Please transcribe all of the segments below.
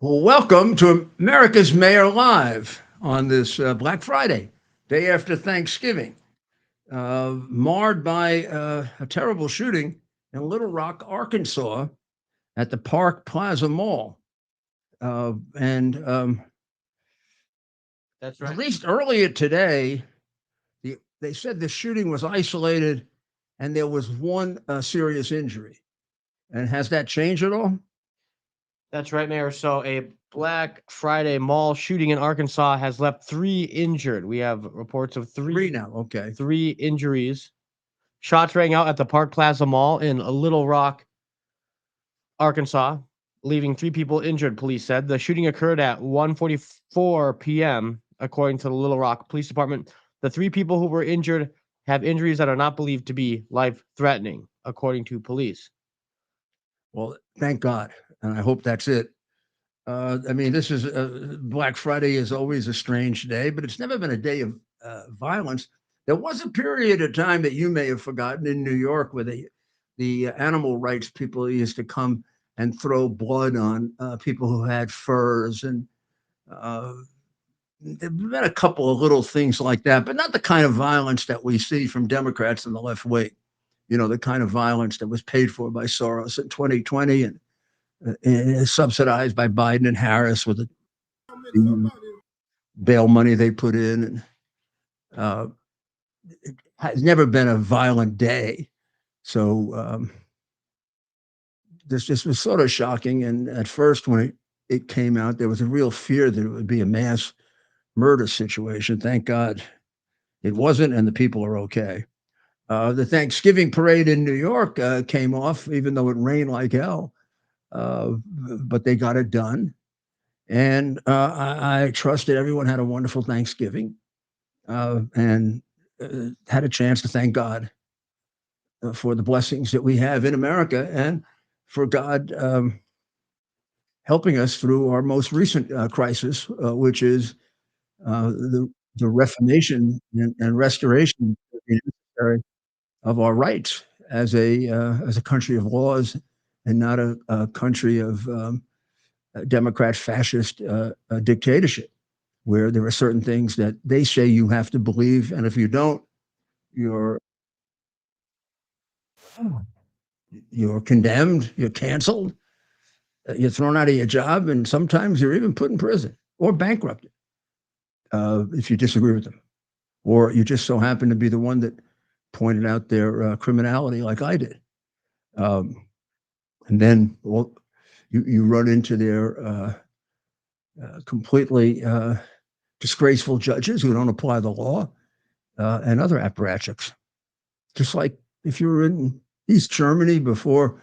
Well, welcome to America's Mayor Live on this Black Friday, day after Thanksgiving, marred by a terrible shooting in Little Rock, Arkansas, at the Park Plaza Mall. And That's At right. least earlier today, they said the shooting was isolated and there was one serious injury. And has that changed at all? That's right, Mayor. So a Black Friday mall shooting in Arkansas has left 3 injured. We have reports of Three three now. Okay. three injuries. Shots rang out at the Park Plaza Mall in Little Rock, Arkansas, leaving 3 people injured, police said. The shooting occurred at 1:44 p.m., according to the Little Rock Police Department. The 3 people who were injured have injuries that are not believed to be life-threatening, according to police. Well, thank God. And I hope that's it. I mean, this is Black Friday is always a strange day, but it's never been a day of violence. There was a period of time that you may have forgotten in New York where the animal rights people used to come and throw blood on people who had furs, and uh, there've been a couple of little things like that, but not the kind of violence that we see from Democrats in the left wing. You know, the kind of violence that was paid for by Soros in 2020 and subsidized by Biden and Harris with the bail money they put in. And uh, it has never been a violent day. So this was sort of shocking. And at first, when it came out, there was a real fear that it would be a mass murder situation. Thank God it wasn't, and the people are okay. The Thanksgiving parade in New York came off, even though it rained like hell, but they got it done. And I trust that everyone had a wonderful Thanksgiving and had a chance to thank God for the blessings that we have in America and for God helping us through our most recent crisis, which is the reformation and restoration of our rights as a country of laws and not a country of Democrat fascist dictatorship, where there are certain things that they say you have to believe, and if you don't, you're you're condemned, you're canceled, you're thrown out of your job, and sometimes you're even put in prison or bankrupted if you disagree with them, or you just so happen to be the one that pointed out their criminality, like I did, um, and then well, you run into their completely disgraceful judges who don't apply the law and other apparatchiks. Just like if you were in East Germany before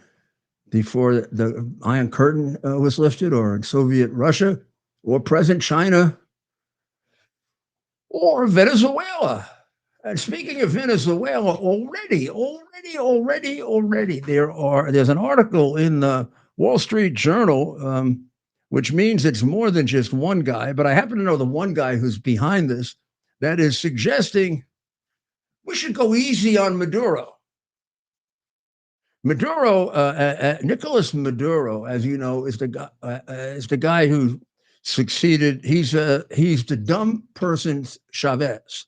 the Iron Curtain was lifted, or in Soviet Russia, or present China, or Venezuela. And speaking of Venezuela, already, there's an article in the Wall Street Journal, which means it's more than just one guy. But I happen to know the one guy who's behind this that is suggesting we should go easy on Maduro. Nicolas Maduro, as you know, is the guy who succeeded. He's the dumb person's Chavez.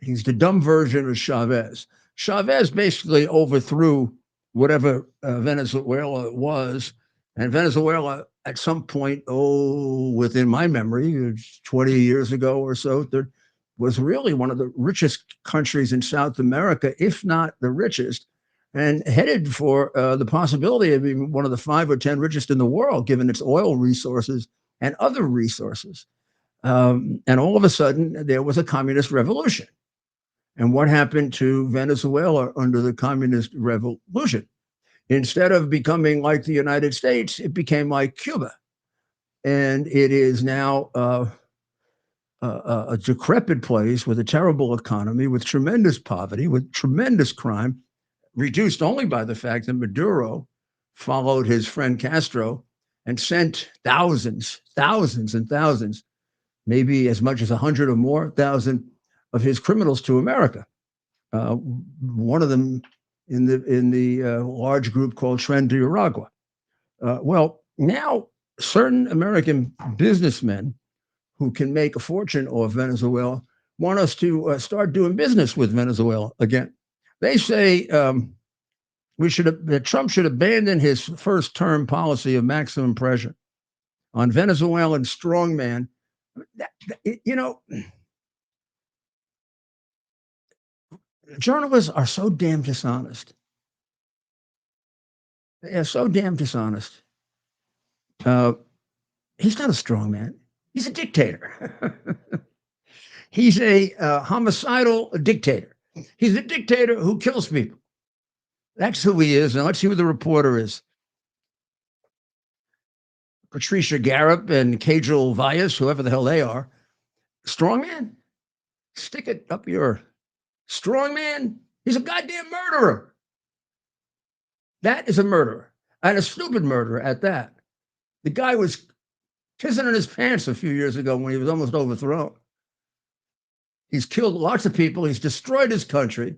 He's the dumb version of Chavez. Chavez basically overthrew whatever Venezuela was, and Venezuela at some point, within my memory, 20 years ago or so, there was really one of the richest countries in South America, if not the richest, and headed for the possibility of being one of the 5 or 10 richest in the world, given its oil resources and other resources. And all of a sudden, there was a communist revolution. And what happened to Venezuela under the communist revolution? Instead of becoming like the United States, it became like Cuba. And it is now a decrepit place with a terrible economy, with tremendous poverty, with tremendous crime, reduced only by the fact that Maduro followed his friend Castro and sent thousands and thousands, maybe as much as 100 or more thousand of his criminals to America. One of them in the large group called Tren de Aragua. Well, now certain American businessmen who can make a fortune off Venezuela want us to start doing business with Venezuela again. They say that Trump should abandon his first-term policy of maximum pressure on Venezuelan strongman. Journalists are so damn dishonest. They are so damn dishonest. He's not a strongman. He's a dictator. He's a homicidal dictator. He's a dictator who kills people. That's who he is. Now let's see who the reporter is. Patricia Garrett and Kajal Vyas, whoever the hell they are. Strongman? Stick it up your strongman. He's a goddamn murderer. That is a murderer, and a stupid murderer at that. The guy was pissing in his pants a few years ago when he was almost overthrown. He's killed lots of people. He's destroyed his country.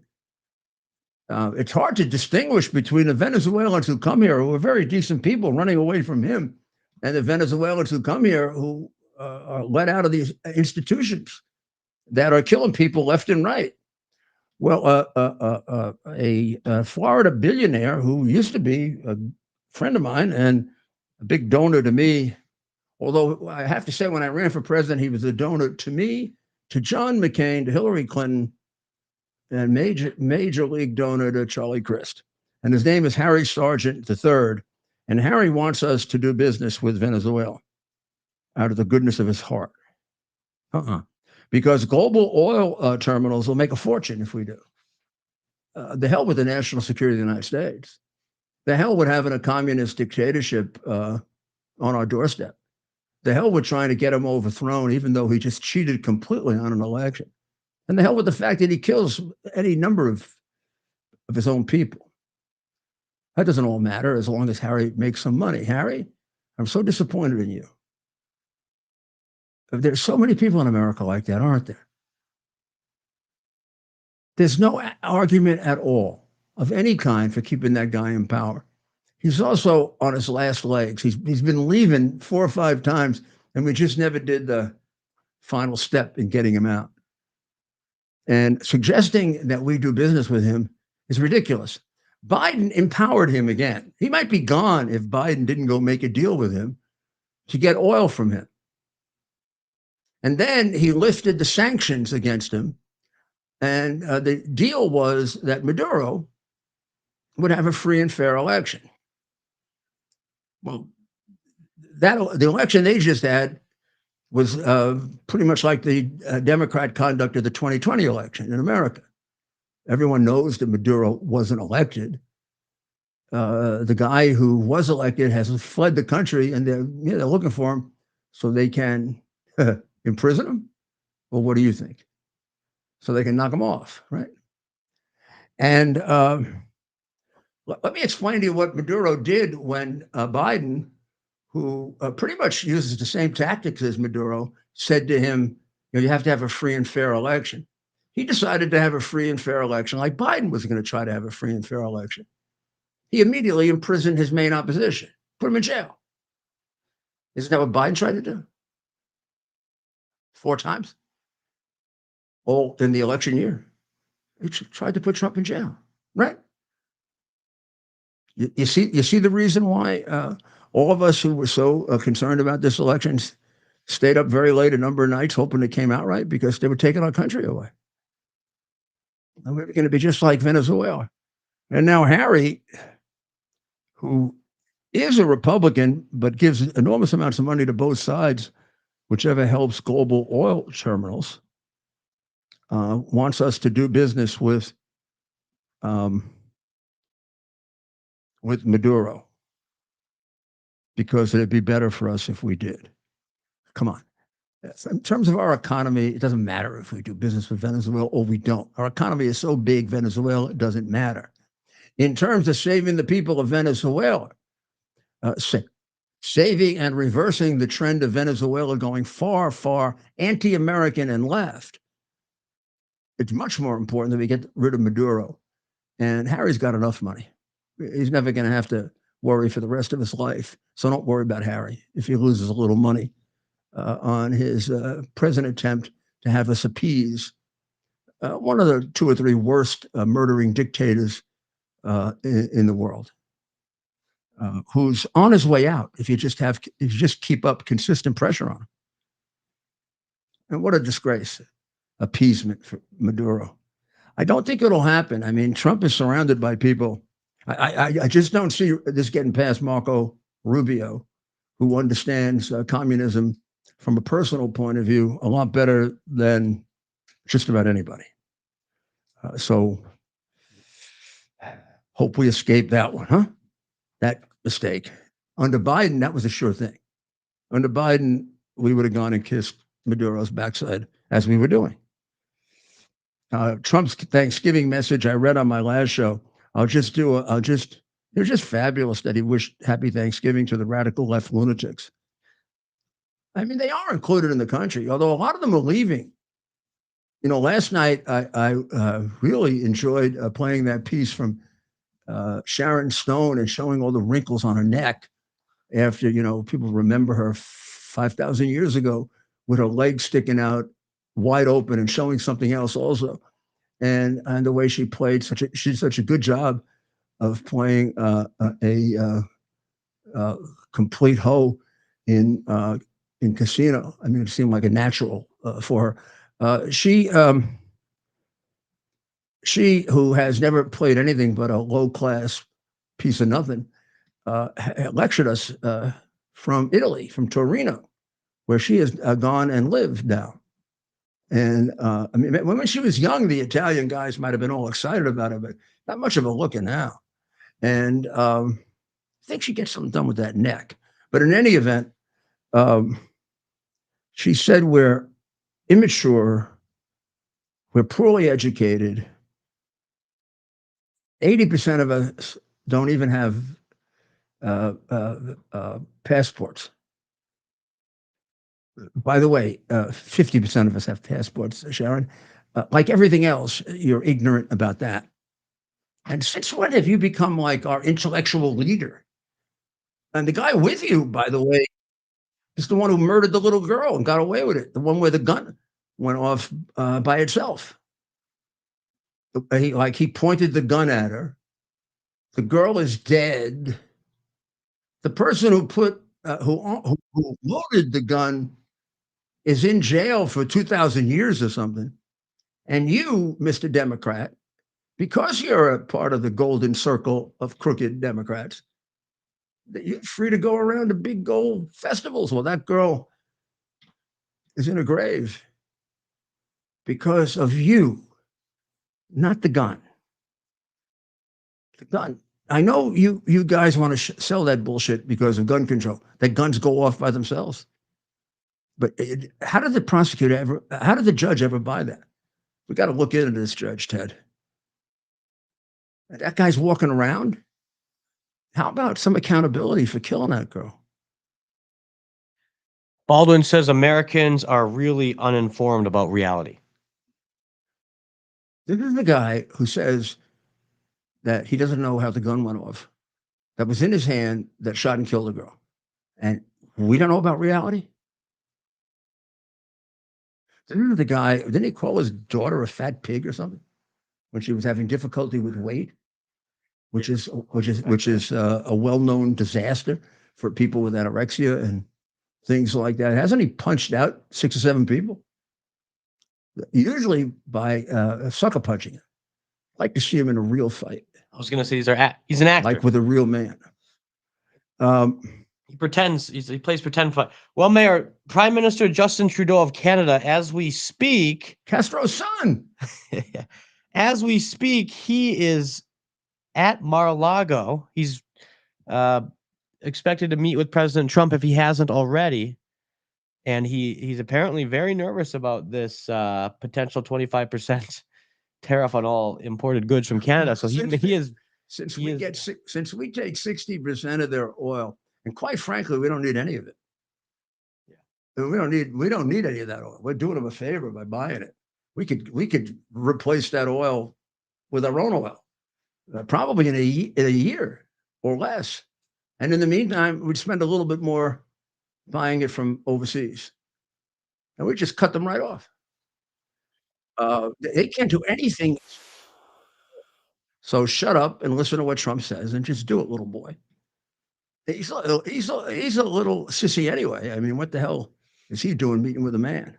It's hard to distinguish between the Venezuelans who come here, who are very decent people running away from him, and the Venezuelans who come here who are let out of these institutions that are killing people left and right. Well, a Florida billionaire who used to be a friend of mine and a big donor to me, although I have to say when I ran for president, he was a donor to me, to John McCain, to Hillary Clinton, and major league donor to Charlie Crist. And his name is Harry Sargent III. And Harry wants us to do business with Venezuela out of the goodness of his heart. Because global oil terminals will make a fortune if we do. The hell with the national security of the United States. The hell with having a communist dictatorship on our doorstep. The hell with trying to get him overthrown, even though he just cheated completely on an election. And the hell with the fact that he kills any number of his own people. That doesn't all matter as long as Harry makes some money. Harry, I'm so disappointed in you. There's so many people in America like that, aren't there? There's no argument at all of any kind for keeping that guy in power. He's also on his last legs. He's been leaving 4 or 5 times, and we just never did the final step in getting him out. And suggesting that we do business with him is ridiculous. Biden empowered him again. He might be gone if Biden didn't go make a deal with him to get oil from him. And then he lifted the sanctions against him. And the deal was that Maduro would have a free and fair election. Well, the election they just had was pretty much like the Democrat conduct of the 2020 election in America. Everyone knows that Maduro wasn't elected. The guy who was elected has fled the country, and they're looking for him so they can imprison him. Well, what do you think? So they can knock him off, right? And let me explain to you what Maduro did when Biden, who pretty much uses the same tactics as Maduro, said to him, you have to have a free and fair election. He decided to have a free and fair election like Biden was going to try to have a free and fair election. He immediately imprisoned his main opposition, put him in jail. Isn't that what Biden tried to do? 4 times? All in the election year. He tried to put Trump in jail, right? You see the reason why all of us who were so concerned about this election stayed up very late a number of nights hoping it came out right, because they were taking our country away. And we were going to be just like Venezuela. And now Harry, who is a Republican, but gives enormous amounts of money to both sides, whichever helps global oil terminals, wants us to do business with Maduro, because it'd be better for us if we did. Come on. In terms of our economy, it doesn't matter if we do business with Venezuela or we don't. Our economy is so big, Venezuela, it doesn't matter. In terms of saving the people of Venezuela, saving and reversing the trend of Venezuela going far, far anti-American and left, it's much more important that we get rid of Maduro. And Harry's got enough money. He's never going to have to worry for the rest of his life. So don't worry about Harry if he loses a little money on his present attempt to have us appease one of the 2 or 3 worst murdering dictators in the world, who's on his way out if you just keep up consistent pressure on him. And what a disgrace, appeasement for Maduro. I don't think it'll happen. I mean, Trump is surrounded by people. I just don't see this getting past Marco Rubio, who understands communism from a personal point of view a lot better than just about anybody. So hope we escape that one, huh? That mistake. Under Biden, that was a sure thing. Under Biden, we would have gone and kissed Maduro's backside as we were doing. Trump's Thanksgiving message I read on my last show. It was just fabulous that he wished happy Thanksgiving to the radical left lunatics. I mean, they are included in the country, although a lot of them are leaving. You know, last night I really enjoyed playing that piece from Sharon Stone and showing all the wrinkles on her neck after, you know, people remember her 5,000 years ago with her legs sticking out wide open and showing something else also. And the way she played she did such a good job of playing a complete hoe in Casino. I mean, it seemed like a natural for her. She who has never played anything but a low-class piece of nothing, lectured us from Italy, from Torino, where she has gone and lived now. And I mean, when she was young, the Italian guys might have been all excited about her, but not much of a looking now. And I think she gets something done with that neck. But in any event, she said we're immature, we're poorly educated. 80% of us don't even have passports. By the way, 50% of us have passports, Sharon. Like everything else, you're ignorant about that. And since when have you become like our intellectual leader? And the guy with you, by the way, is the one who murdered the little girl and got away with it. The one where the gun went off by itself. He pointed the gun at her. The girl is dead. The person who who loaded the gun is in jail for 2,000 years or something. And you, Mr. Democrat, because you're a part of the golden circle of crooked Democrats, you're free to go around to big gold festivals. Well, that girl is in a grave because of you, not the gun. The gun. I know you guys want to sell that bullshit because of gun control, that guns go off by themselves. But how did the judge ever buy that? We got to look into this, Judge Ted. That guy's walking around. How about some accountability for killing that girl? Baldwin says Americans are really uninformed about reality. This is the guy who says that he doesn't know how the gun went off that was in his hand that shot and killed the girl. And we don't know about reality? This is the guy, didn't he call his daughter a fat pig or something when she was having difficulty with weight? Which is a well-known disaster for people with anorexia and things like that. Hasn't he punched out 6 or 7 people? Usually by sucker punching. I'd like to see him in a real fight. I was going to say he's an actor. Like with a real man. He pretends, he plays pretend fight. Well, Mayor, Prime Minister Justin Trudeau of Canada, as we speak. Castro's son. As we speak, he is at Mar-a-Lago. He's expected to meet with President Trump if he hasn't already. And he's apparently very nervous about this potential 25% tariff on all imported goods from Canada. So since we take 60% of their oil, and quite frankly, we don't need any of it. Yeah. We don't need any of that oil. We're doing them a favor by buying it. We could replace that oil with our own oil, probably in a year or less. And in the meantime, we'd spend a little bit more buying it from overseas. And we just cut them right off. They can't do anything. So shut up and listen to what Trump says and just do it, little boy. He's a little sissy anyway. I mean, what the hell is he doing meeting with a man?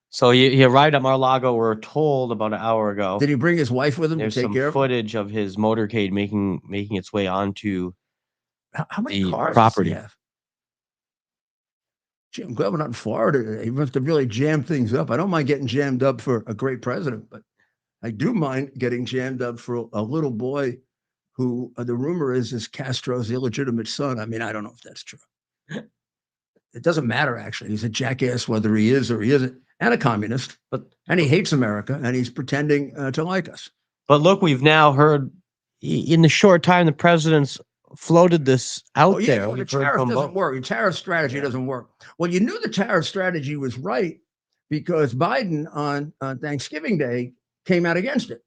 So he arrived at Mar-a-Lago, we're told, about an hour ago. Did he bring his wife with him There's to take some care of him? footage of his motorcade making its way onto How many the cars property. does he have? Gee, I'm glad we're not in Florida. He must have really jammed things up. I don't mind getting jammed up for a great president, but I do mind getting jammed up for a little boy who the rumor is Castro's illegitimate son. I mean, I don't know if that's true. It doesn't matter, actually. He's a jackass whether he is or he isn't, and a communist, and he hates America, and he's pretending to like us. But look, we've now heard in the short time the president's floated this out there. Well, the tariff doesn't work. The tariff strategy doesn't work. Well, you knew the tariff strategy was right because Biden on Thanksgiving Day came out against it.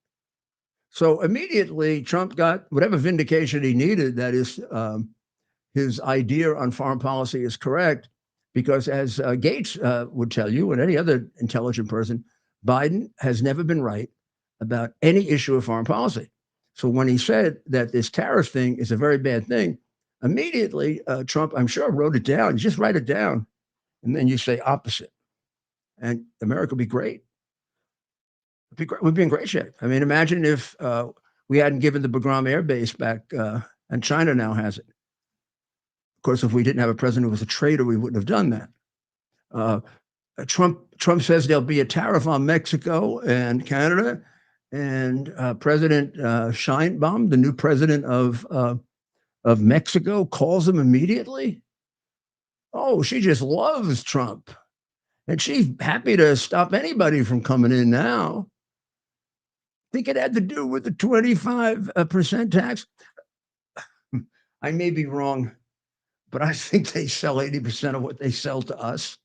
So immediately Trump got whatever vindication he needed, that is his idea on foreign policy is correct, because as Gates would tell you, and any other intelligent person, Biden has never been right about any issue of foreign policy. So when he said that this tariff thing is a very bad thing, immediately Trump, I'm sure, wrote it down. You just write it down, and then you say opposite, and America would be great. We'd be in great shape. I mean, imagine if we hadn't given the Bagram Air Base back, and China now has it. Of course, if we didn't have a president who was a traitor, we wouldn't have done that. Trump says there'll be a tariff on Mexico and Canada, and President Sheinbaum, the new president of Mexico, calls him immediately. Oh, she just loves Trump, and she's happy to stop anybody from coming in now. I think it had to do with the 25% tax. I may be wrong, but I think they sell 80% of what they sell to us.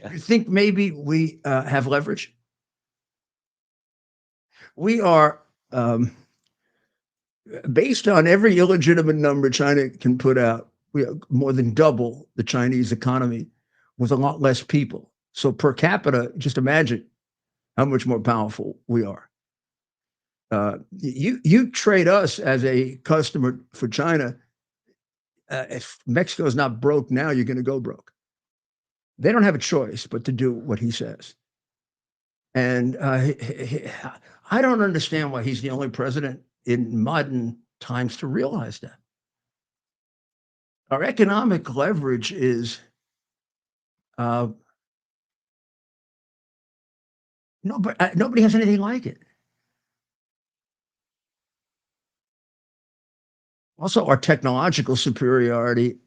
You think maybe we have leverage? We are, based on every illegitimate number China can put out, we are more than double the Chinese economy with a lot less people. So per capita, just imagine how much more powerful we are. You trade us as a customer for China. If Mexico is not broke now, you're going to go broke. They don't have a choice but to do what he says. And I don't understand why he's the only president in modern times to realize that. Our economic leverage is nobody has anything like it. Also, our technological superiority.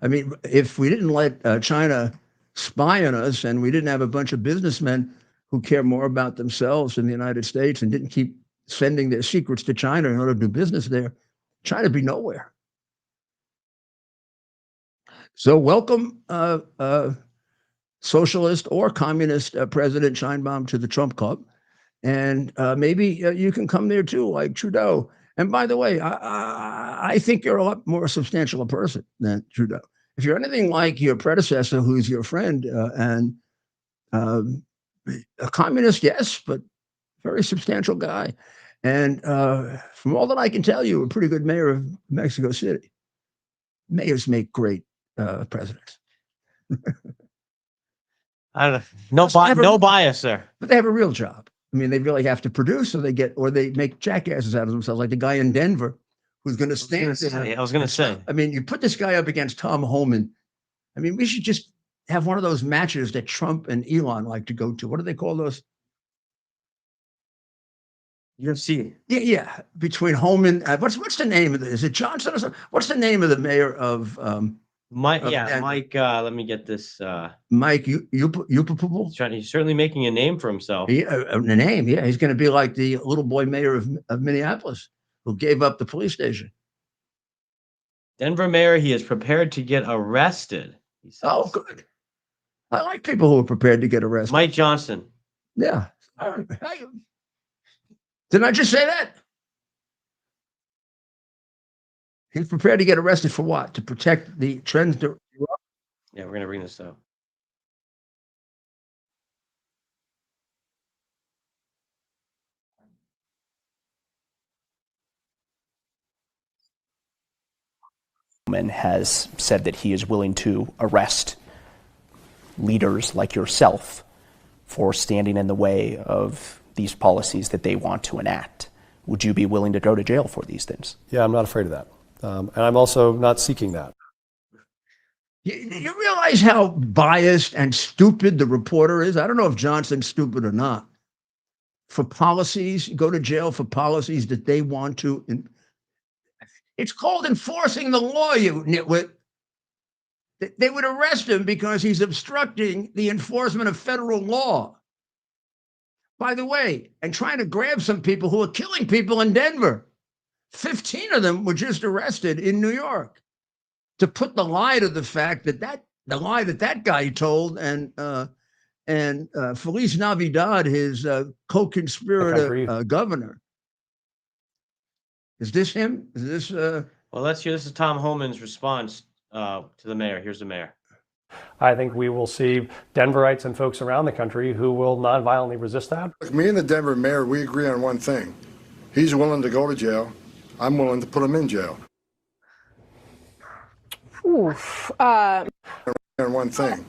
I mean, if we didn't let China spy on us, and we didn't have a bunch of businessmen who care more about themselves in the United States and didn't keep sending their secrets to China in order to do business there, China would be nowhere. So welcome, socialist or communist President Sheinbaum, to the Trump Club. And maybe you can come there too, like Trudeau. And by the way, I think you're a lot more substantial a person than Trudeau. If you're anything like your predecessor, who's your friend, and a communist, yes, but very substantial guy. And from all that I can tell you, a pretty good mayor of Mexico City. Mayors make great presidents. I don't know. No bias there. But they have a real job. I mean, they really have to produce, or they make jackasses out of themselves, like the guy in Denver who's going to stand there. I was going to say. I mean, you put this guy up against Tom Homan. I mean, we should just have one of those matches that Trump and Elon like to go to. What do they call those? UFC. Yeah. Between Homan, what's the name of this? Is it Johnson or something? What's the name of the mayor of Mike? Mike. Let me get this. Mike Yupapul. He's certainly making a name for himself. A name. Yeah, he's going to be like the little boy mayor of Minneapolis, who gave up the police station. Denver mayor, he is prepared to get arrested. Oh, good. I like people who are prepared to get arrested. Mike Johnson. Yeah. Didn't I just say that? He's prepared to get arrested for what? To protect the trends. Yeah, we're gonna bring this up. Homan has said that he is willing to arrest leaders like yourself for standing in the way of these policies that they want to enact. Would you be willing to go to jail for these things? Yeah, I'm not afraid of that. And I'm also not seeking that. You realize how biased and stupid the reporter is? I don't know if Johnson's stupid or not. For policies, go to jail for policies that they want to. It's called enforcing the law, you nitwit. They would arrest him because he's obstructing the enforcement of federal law. By the way, and trying to grab some people who are killing people in Denver. 15 of them were just arrested in New York to put the lie to the fact that the lie that guy told and Feliz Navidad, his co-conspirator governor. Is this him? Is this? Well, let's hear. This is Tom Homan's response to the mayor. Here's the mayor. I think we will see Denverites and folks around the country who will nonviolently resist that. Look, me and the Denver mayor, we agree on one thing. He's willing to go to jail. I'm willing to put him in jail. On one thing.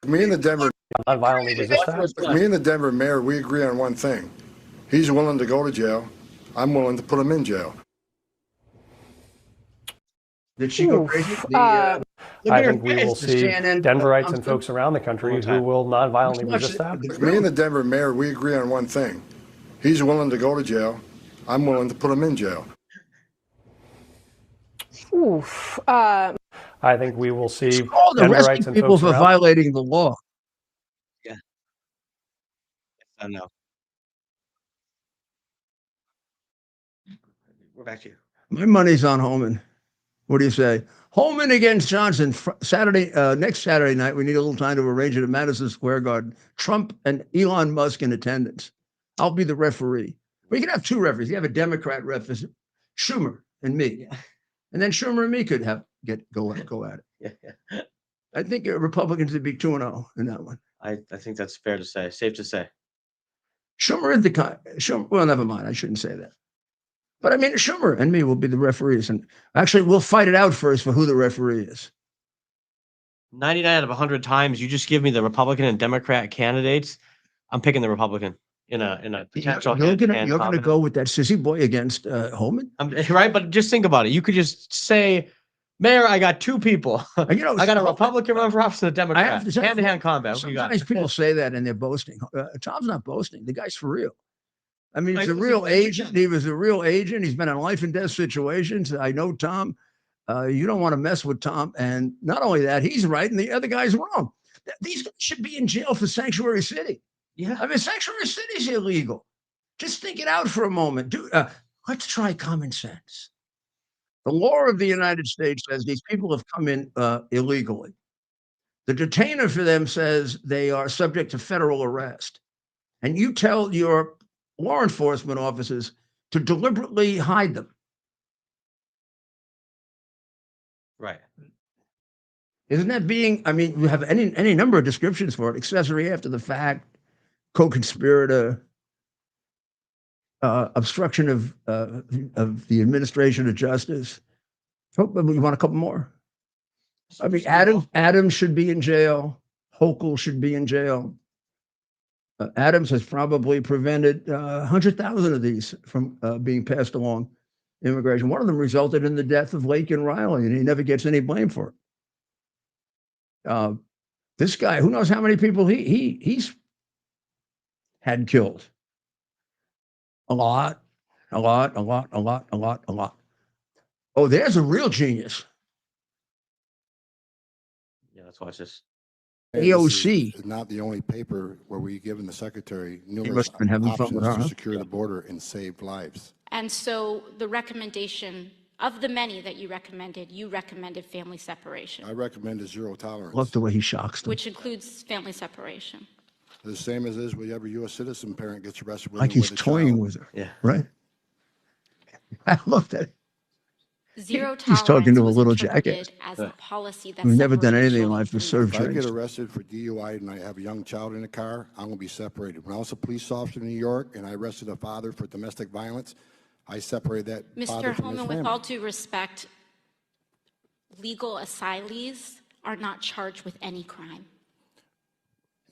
Me and the Denver Nonviolently resist that. Me and the Denver mayor, we agree on one thing. He's willing to go to jail. I'm willing to put him in jail. Did she go crazy? I think we will see Denverites and folks around the country who will nonviolently resist that. Me and the Denver mayor, we agree on one thing. He's willing to go to jail. I'm willing to put him in jail. I think we will see Denverites and people for violating the law. Yeah. I know. We're back to you. My money's on Homan. What do you say? Homan against Johnson Saturday, next Saturday night. We need a little time to arrange it at Madison Square Garden. Trump and Elon Musk in attendance. I'll be the referee. We can have two referees. You have a Democrat ref, Schumer and me, and then Schumer and me could go at it. Yeah. I think Republicans would be 2-0 in that one. I think that's fair to say. Safe to say. Schumer is the guy. Well, never mind. I shouldn't say that. But I mean, Schumer and me will be the referees, and actually, we'll fight it out first for who the referee is. 99 out of 100 times, you just give me the Republican and Democrat candidates. I'm picking the Republican in a potential. You're gonna go with that sissy boy against Homan, right? But just think about it. You could just say, Mayor, I got two people. I got a Republican run for office and a Democrat. Hand-to-hand combat. Sometimes people say that and they're boasting. Tom's not boasting. The guy's for real. I mean, he's a real agent. He was a real agent. He's been in life and death situations. I know Tom. You don't want to mess with Tom. And not only that, he's right and the other guy's wrong. These guys should be in jail for sanctuary city. Yeah. I mean, sanctuary city is illegal. Just think it out for a moment. Let's try common sense. The law of the United States says these people have come in illegally. The detainer for them says they are subject to federal arrest. And you tell your law enforcement officers to deliberately hide them. Right. Isn't that being, I mean, we have any number of descriptions for it. Accessory after the fact, co-conspirator, obstruction of the administration of justice. Oh, we want a couple more. I mean, Adams should be in jail. Hochul should be in jail. Adams has probably prevented 100,000 of these from being passed along immigration. One of them resulted in the death of Lake and Riley, and he never gets any blame for it. This guy, who knows how many people he's had killed? A lot. Oh, there's a real genius. Yeah, let's watch this. AOC is not the only paper where we've given the secretary numerous must have been having fun options with her, to huh? secure the border and save lives. And so the recommendation of the many that you recommended family separation, I recommend a zero tolerance. Love the way he shocks them. which includes family separation. The same as is with every U.S. citizen parent gets arrested with Like he's a toying child. with her. Yeah. Right? I love that. Zero He's tolerance talking to a was little interpreted jackass as a policy that who's never done separated anything in children life but from serve If I get drinks. arrested for DUI and I have a young child in the car, I'm going to be separated. When I was a police officer in New York and I arrested a father for domestic violence, I separated that father Mr. from his Homan, family. with all due respect, legal asylees are not charged with any crime.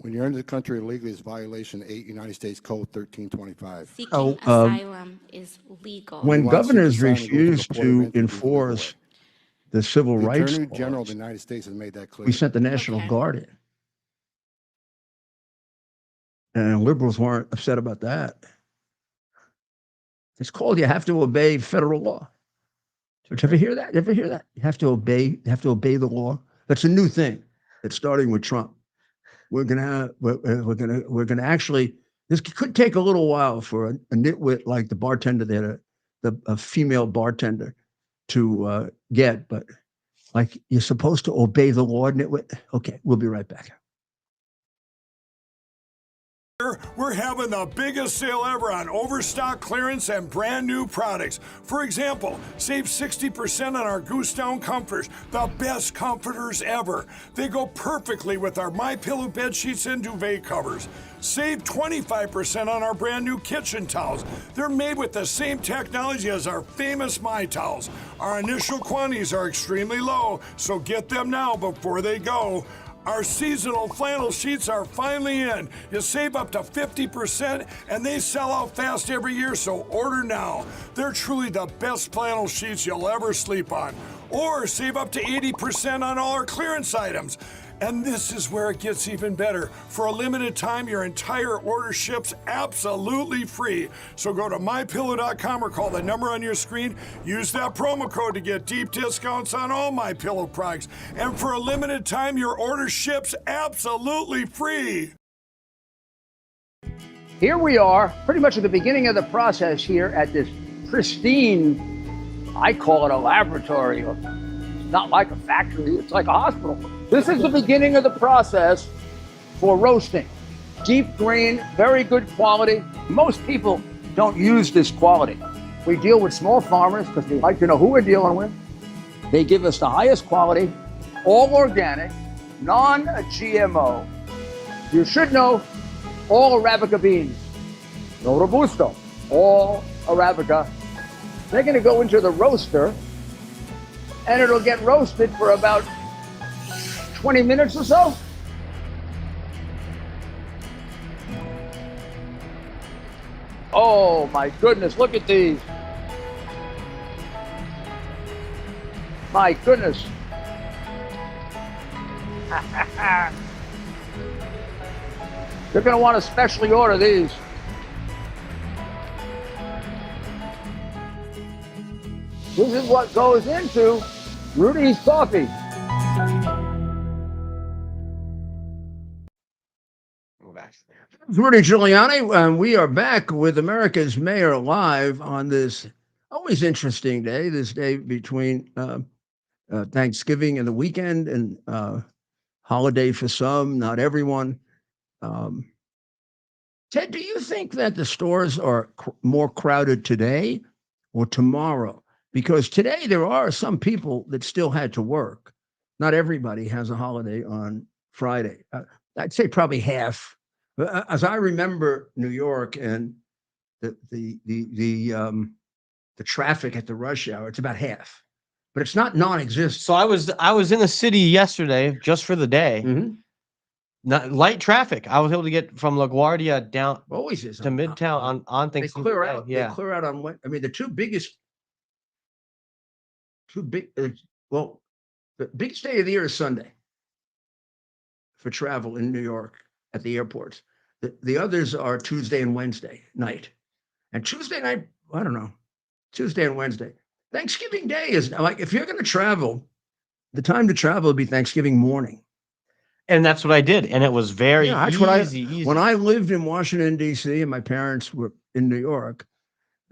When you're in the country illegally, it's violation 8 United States Code 1325. Seeking asylum is legal. When You want to seek governors asylum, go to the refused port of to entry, do it the legal enforce way. the civil The rights Attorney General of laws, the United States has made that clear. we sent the National Okay. Guard in. And liberals weren't upset about that. It's called you have to obey federal law. Did you ever hear that? You ever hear that? You have to obey the law. That's a new thing. It's starting with Trump. We're gonna actually, this could take a little while for a nitwit like the bartender there, a female bartender to get, but like you're supposed to obey the law, nitwit. Okay, we'll be right back. We're having the biggest sale ever on overstock clearance and brand new products. For example, save 60% on our Goose Down comforters, the best comforters ever. They go perfectly with our MyPillow bed sheets and duvet covers. Save 25% on our brand new kitchen towels. They're made with the same technology as our famous My Towels. Our initial quantities are extremely low, so get them now before they go. Our seasonal flannel sheets are finally in. You save up to 50% and they sell out fast every year, so order now. They're truly the best flannel sheets you'll ever sleep on. Or save up to 80% on all our clearance items. And this is where it gets even better. For a limited time, your entire order ships absolutely free. So go to MyPillow.com or call the number on your screen. Use that promo code to get deep discounts on all MyPillow products. And for a limited time, your order ships absolutely free. Here we are, pretty much at the beginning of the process here at this pristine, I call it a laboratory. It's not like a factory, it's like a hospital. This is the beginning of the process for roasting. Deep green, very good quality. Most people don't use this quality. We deal with small farmers because we like to know who we're dealing with. They give us the highest quality, all organic, non-GMO. You should know all Arabica beans. No Robusto, all Arabica. They're gonna go into the roaster and it'll get roasted for about 20 minutes or so. Oh my goodness, look at these. My goodness. You're gonna want to specially order these. This is what goes into Rudy's coffee. Rudy Giuliani, and we are back with America's Mayor Live on this always interesting day, this day between Thanksgiving and the weekend, and holiday for some, not everyone. Ted, do you think that the stores are more crowded today or tomorrow? Because today there are some people that still had to work. Not everybody has a holiday on Friday. I'd say probably half. As I remember New York and the traffic at the rush hour, it's about half, but it's not non-existent. So I was in the city yesterday just for the day. Mm-hmm. Not light traffic. I was able to get from LaGuardia down Always is to Midtown on they Thanksgiving clear Day. out. Yeah. They clear out on what? I mean, the the biggest day of the year is Sunday for travel in New York at the airports. The others are Tuesday and Wednesday night. And Tuesday night, I don't know, Tuesday and Wednesday. Thanksgiving Day is like, if you're going to travel, the time to travel would be Thanksgiving morning. And that's what I did. And it was very easy. When I lived in Washington, D.C., and my parents were in New York,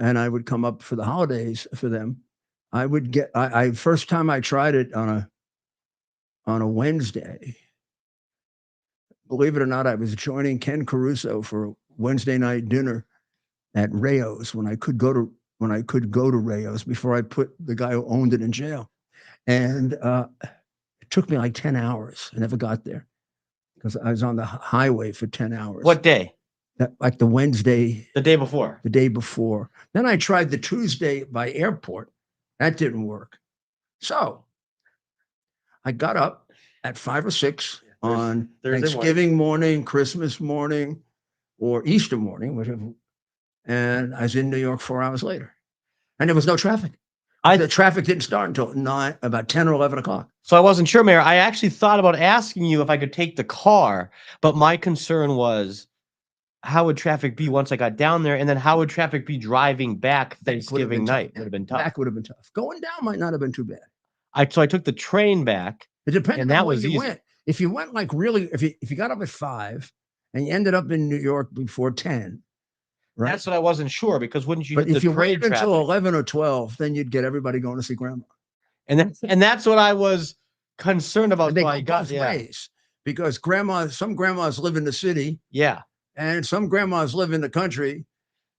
and I would come up for the holidays for them, I would get, first time I tried it on a Wednesday, believe it or not, I was joining Ken Caruso for Wednesday night dinner at Rayo's when when I could go to Rayo's before I put the guy who owned it in jail. And it took me like 10 hours. I never got there because I was on the highway for 10 hours. What day? Like the Wednesday. The day before. The day before. Then I tried the Tuesday by airport. That didn't work. So I got up at 5 or 6 on Thanksgiving morning, Christmas morning, or Easter morning, whatever. And I was in New York 4 hours later. And there was no traffic. The traffic didn't start until about 10 or 11 o'clock. So I wasn't sure, Mayor. I actually thought about asking you if I could take the car, but my concern was, how would traffic be once I got down there? And then how would traffic be driving back Thanksgiving night? It would have been tough. Back would have been tough. Going down might not have been too bad. So I took the train back. It depends and on that where was you easy. went. If you went like really, if you got up at 5 and you ended up in New York before 10, right? That's what I wasn't sure, because wouldn't you But hit if the you parade waited traffic? until 11 or 12, then you'd get everybody going to see grandma. And that's what I was concerned about. And they So go I got both ways because some grandmas live in the city. Yeah. And some grandmas live in the country,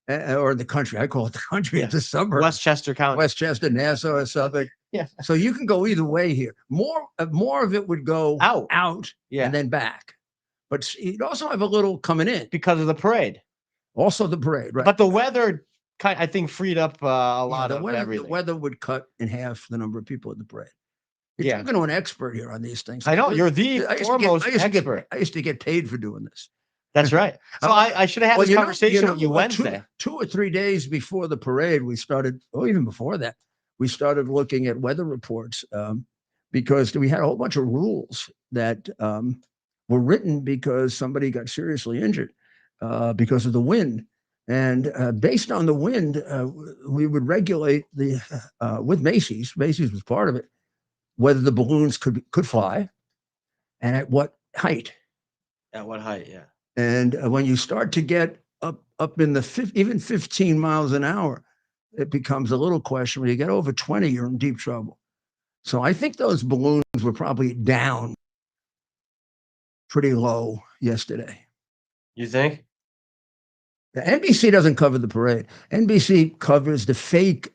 or the country. I call it the country. It's a suburb. Westchester County. Westchester, Nassau, or Suffolk. Yeah. So you can go either way here. More of it would go out and then back. But you'd also have a little coming in. Because of the parade. Also the parade, right. But the weather, I think, freed up a lot of everything. The weather would cut in half the number of people at the parade. You're talking to an expert here on these things. I know. You're the foremost expert. I used to get paid for doing this. That's right. So I should have had this conversation with you Wednesday. 2 or 3 days before the parade, we started, or even before that, we started looking at weather reports because we had a whole bunch of rules that were written because somebody got seriously injured because of the wind. And based on the wind, we would regulate with Macy's was part of it, whether the balloons could fly and at what height. At what height, yeah. And when you start to get up in even 15 miles an hour, it becomes a little question. When you get over 20, you're in deep trouble. So I think those balloons were probably down pretty low yesterday. You think? The NBC doesn't cover the parade. NBC covers the fake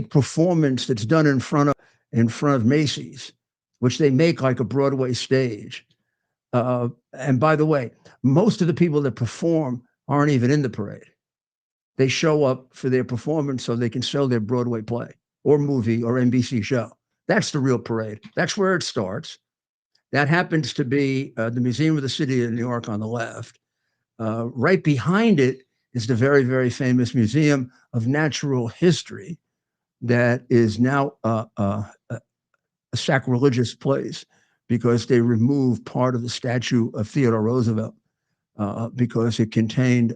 performance that's done in front of Macy's, which they make like a Broadway stage. And by the way, most of the people that perform aren't even in the parade. They show up for their performance so they can sell their Broadway play or movie or NBC show. That's the real parade. That's where it starts. That happens to be the Museum of the City of New York on the left. Right behind it is the very, very famous Museum of Natural History that is now a sacrilegious place because they removed part of the statue of Theodore Roosevelt because it contained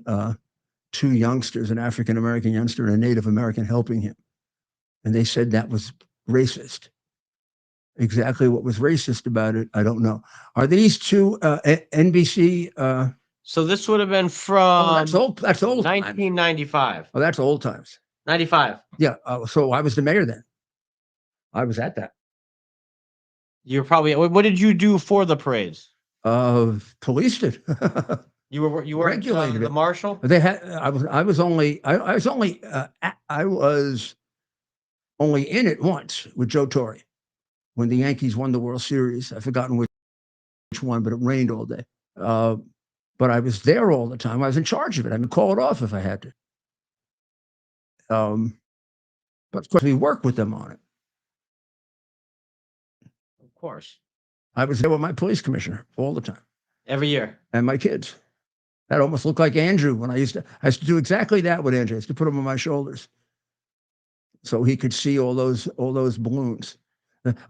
2 youngsters, an African-American youngster and a Native American, helping him. And they said that was racist. Exactly what was racist about it, I don't know. Are these 2 NBC? So this would have been from that's old 1995. Times. Oh, that's old times. 95. Yeah. So I was the mayor then. I was at that. You're probably. What did you do for the parades? Policed it. You were regulated the marshal. They had. I was only in it once with Joe Torre when the Yankees won the World Series. I've forgotten which one, but it rained all day. But I was there all the time. I was in charge of it. I would call it off if I had to. But of course, we work with them on it. Of course. I was there with my police commissioner all the time. Every year. And my kids. That almost looked like Andrew when I used to do exactly that with Andrew. I used to put him on my shoulders so he could see all those balloons.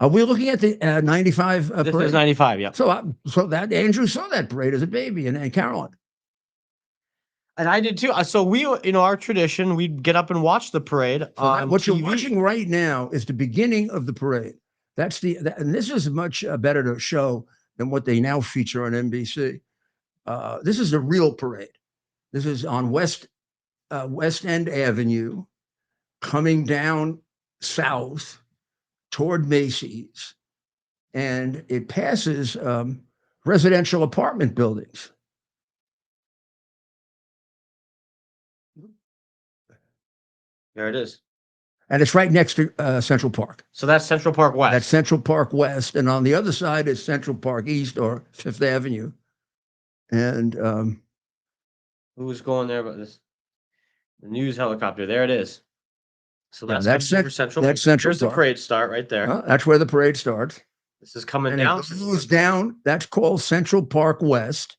Are we looking at the 95 This parade? is 95, yeah. So that Andrew saw that parade as a baby, and Caroline. And I did too. So we, our tradition, we'd get up and watch the parade. What TV. you're watching right now is the beginning of the parade. And this is much better to show than what they now feature on NBC. This is a real parade. This is on West End Avenue, coming down south toward Macy's, and it passes residential apartment buildings. There it is. And it's right next to Central Park. So that's Central Park West. That's Central Park West. And on the other side is Central Park East or Fifth Avenue. And who was going there? But this, the news helicopter. There it is. So that's Central. That's Central. Here's Park. The parade start right there. That's where the parade starts. This is coming and down. It goes down. That's called Central Park West.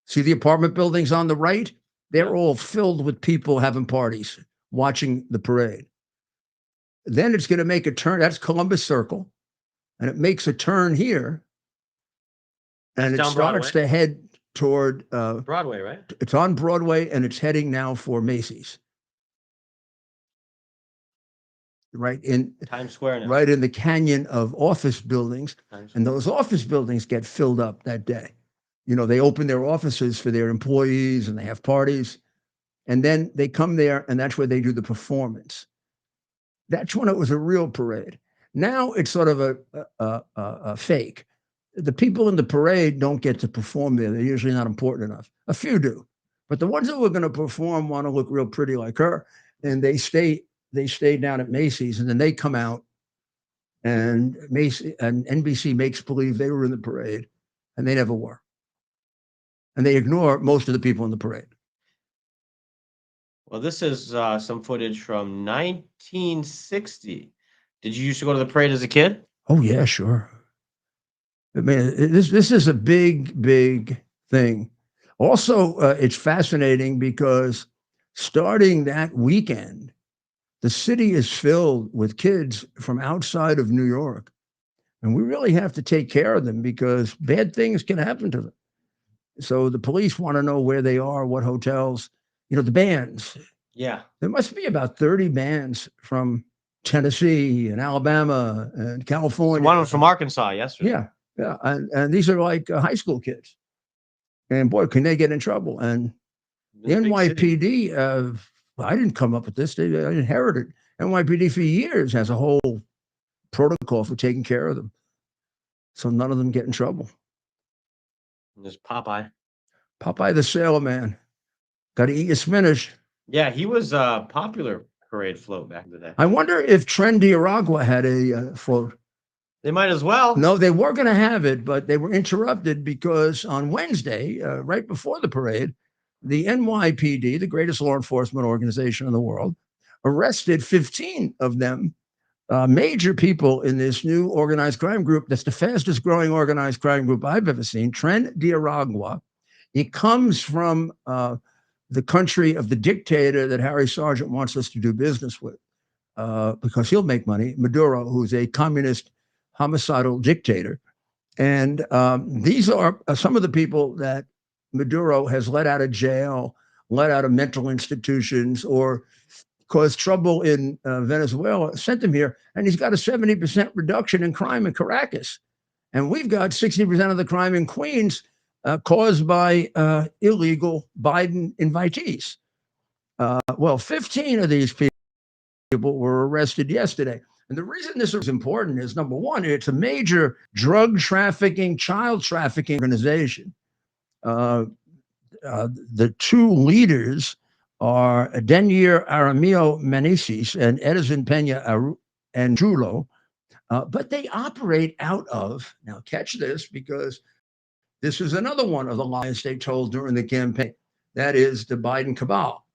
See the apartment buildings on the right? They're all filled with people having parties, watching the parade. Then it's going to make a turn. That's Columbus Circle. And it makes a turn here. And it starts to head toward Broadway, right? It's on Broadway, and it's heading now for Macy's. Right in Times Square now. Right in the canyon of office buildings. And those office buildings get filled up that day. You know, they open their offices for their employees and they have parties. And then they come there, and that's where they do the performance. That's when it was a real parade. Now it's sort of a fake. The people in the parade don't get to perform there. They're usually not important enough. A few do. But the ones that were going to perform want to look real pretty like her. And they stay down at Macy's, and then they come out, and Macy and NBC makes believe they were in the parade, and they never were. And they ignore most of the people in the parade. Well, this is some footage from 1960. Did you used to go to the parade as a kid? Oh, yeah, sure. I mean, this is a big, big thing. Also, it's fascinating because starting that weekend, the city is filled with kids from outside of New York. And we really have to take care of them because bad things can happen to them. So the police want to know where they are, what hotels, you know, the bands. Yeah. There must be about 30 bands from Tennessee and Alabama and California. One was from Arkansas yesterday. Yeah. Yeah. And these are like high school kids. And boy, can they get in trouble. And the NYPD, I didn't come up with this. I inherited. NYPD for years has a whole protocol for taking care of them. So none of them get in trouble. And there's Popeye. Popeye the Sailor Man. Got to eat your spinach. Yeah, he was a popular parade float back in the day. I wonder if Tren de Aragua had a float. They might as well. No, they were going to have it, but they were interrupted because on Wednesday, right before the parade, the NYPD, the greatest law enforcement organization in the world, arrested 15 of them, major people in this new organized crime group. That's the fastest growing organized crime group I've ever seen, Tren de Aragua. It comes from the country of the dictator that Harry Sargent wants us to do business with because he'll make money, Maduro, who's a communist homicidal dictator. And these are some of the people that Maduro has let out of jail, let out of mental institutions, or caused trouble in Venezuela, sent them here. And he's got a 70% reduction in crime in Caracas. And we've got 60% of the crime in Queens caused by illegal Biden invitees. Well, 15 of these people were arrested yesterday. And the reason this is important is, number one, it's a major drug trafficking, child trafficking organization. The two leaders are Denyer Aramillo Meneses and Edison Pena and Julo, but they operate out of, now catch this, because this is another one of the lies they told during the campaign. That is the Biden cabal.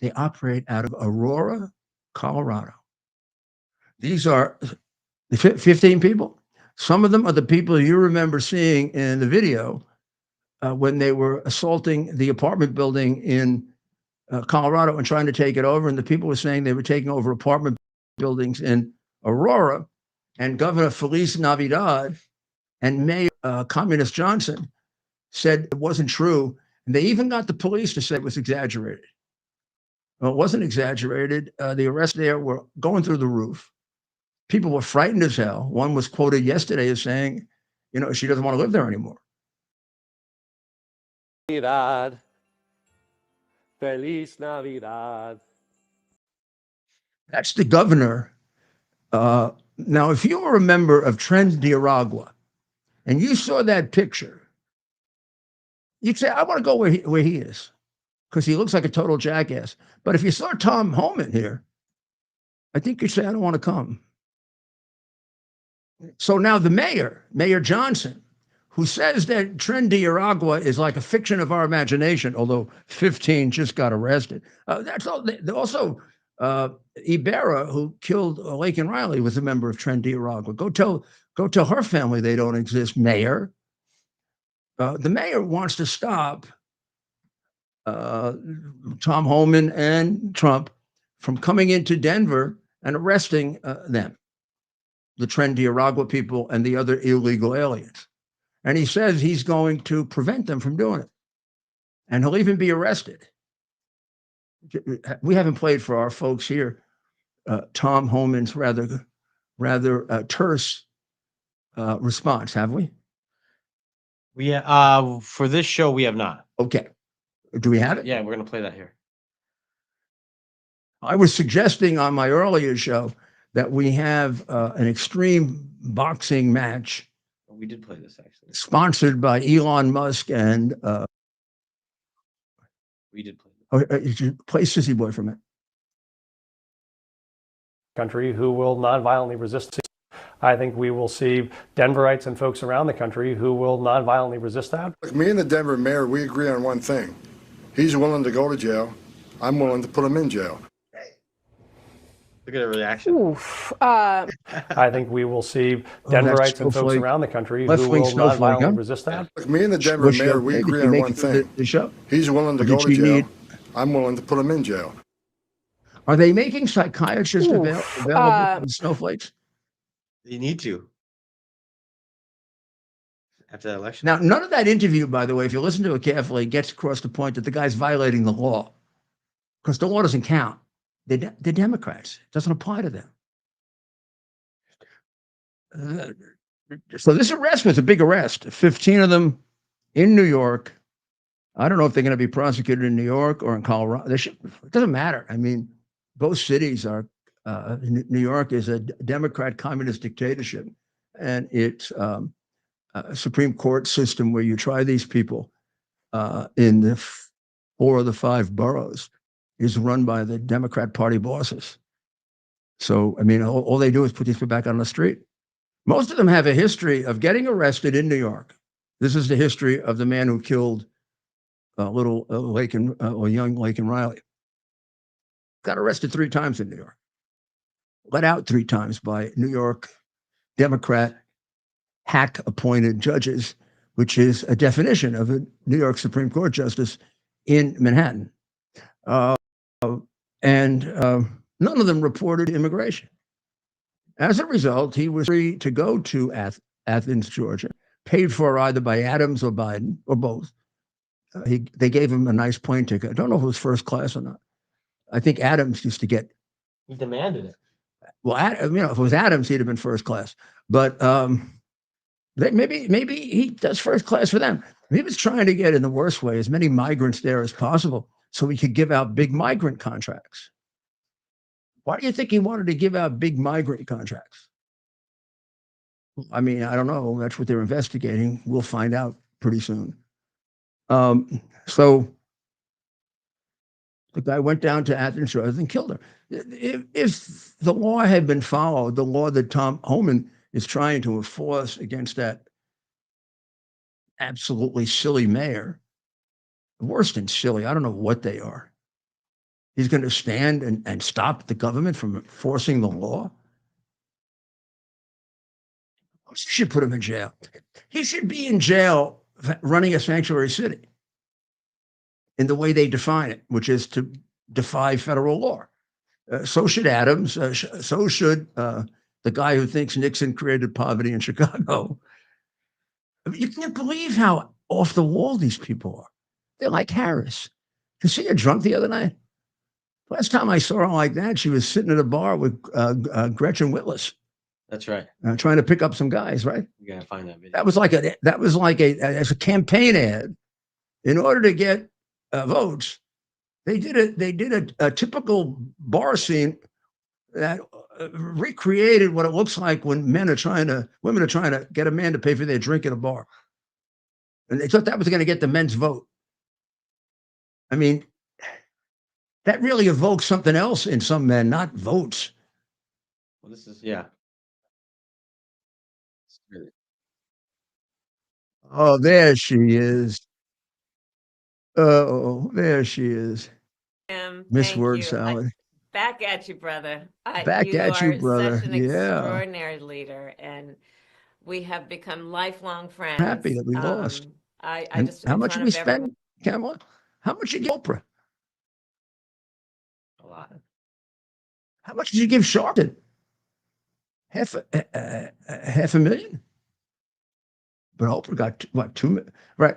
They operate out of Aurora, Colorado. These are 15 people. Some of them are the people you remember seeing in the video when they were assaulting the apartment building in Colorado and trying to take it over. And the people were saying they were taking over apartment buildings in Aurora. And Governor Feliz Navidad and Mayor Communist Johnson said it wasn't true. And they even got the police to say it was exaggerated. Well, it wasn't exaggerated. The arrests there were going through the roof. People were frightened as hell. One was quoted yesterday as saying, you know, she doesn't want to live there anymore. Navidad. Feliz Navidad. That's the governor. Now, if you were a member of Tren de Aragua and you saw that picture, you'd say, I want to go where he is. because he looks like a total jackass. But if you saw Tom Homan here, I think you'd say, I don't want to come. So now the Mayor Johnson, who says that Tren de Aragua is like a fiction of our imagination, although 15 just got arrested. That's all. Also, Ibarra, who killed Lake and Riley, was a member of Tren de Aragua. Go tell her family they don't exist, Mayor. The mayor wants to stop Tom Homan and Trump from coming into Denver and arresting them, the Tren de Aragua people and the other illegal aliens. And he says he's going to prevent them from doing it. And he'll even be arrested. We haven't played for our folks here Tom Homan's rather terse response, have we? For this show, we have not. Okay. Do we have it? Yeah, we're going to play that here. I was suggesting on my earlier show that we have an extreme boxing match. We did play this, actually. Sponsored by Elon Musk and... we did play this. Play Sissy Boy for a minute. Country who will nonviolently resist. I think we will see Denverites and folks around the country who will nonviolently resist that. Look, me and the Denver mayor, we agree on one thing. He's willing to go to jail. I'm willing to put him in jail. Look at the reaction. Oof. I think we will see Denverites and folks around the country who will nonviolently resist that. Look, me and the Denver mayor, we agree on one thing. He's willing to go to jail. I'm willing to put him in jail. Are they making psychiatrists available to snowflakes? You need to. After that election. Now, none of that interview, by the way, if you listen to it carefully, gets across the point that the guy's violating the law. Because the law doesn't count. They're Democrats. It doesn't apply to them. So this arrest was a big arrest. 15 of them in New York. I don't know if they're going to be prosecuted in New York or in Colorado. It doesn't matter. I mean, both cities are, New York is a Democrat communist dictatorship. And it's a Supreme Court system where you try these people in the 4 of the 5 boroughs is run by the Democrat Party bosses. So, I mean, all they do is put these people back on the street. Most of them have a history of getting arrested in New York. This is the history of the man who killed young Lake and Riley. Got arrested 3 times in New York. Let out 3 times by New York Democrat hack-appointed judges, which is a definition of a New York Supreme Court justice in Manhattan. None of them reported immigration. As a result, he was free to go to Athens, Georgia, paid for either by Adams or Biden, or both. They gave him a nice plane ticket. I don't know if it was first class or not. I think Adams used to get... He demanded it. Well, if it was Adams, he'd have been first class. But maybe he does first class for them. He was trying to get, in the worst way, as many migrants there as possible so he could give out big migrant contracts. Why do you think he wanted to give out big migrant contracts? I mean, I don't know. That's what they're investigating. We'll find out pretty soon. So the guy went down to Athens, Georgia, and killed her. If the law had been followed, the law that Tom Homan is trying to enforce against that absolutely silly mayor, worse than silly, I don't know what they are. He's going to stand and stop the government from enforcing the law? He should put him in jail. He should be in jail running a sanctuary city in the way they define it, which is to defy federal law. So should Adams. So should the guy who thinks Nixon created poverty in Chicago. I mean, you can't believe how off the wall these people are. They're like Harris. You see her drunk the other night? Last time I saw her like that, she was sitting at a bar with Gretchen Whitlas. That's right. Trying to pick up some guys, right? You gotta find that video. That was like a campaign ad. In order to get votes, they did a typical bar scene that recreated what it looks like when women are trying to get a man to pay for their drink at a bar, and they thought that was going to get the men's vote. I mean, That really evokes something else in some men, not votes. Well, this is, yeah. Oh, there she is. Oh, there she is. Miss Thank Word you. Salad. Back at you, brother. Back You at you, are brother. such an Yeah. extraordinary leader, and we have become lifelong Happy friends. that we lost. I And just, how in much did front we of everyone. spend, Kamala? How much did you give Oprah? A lot. How much did you give Sharpton? $500,000? But Oprah got, what, 2 million? Right.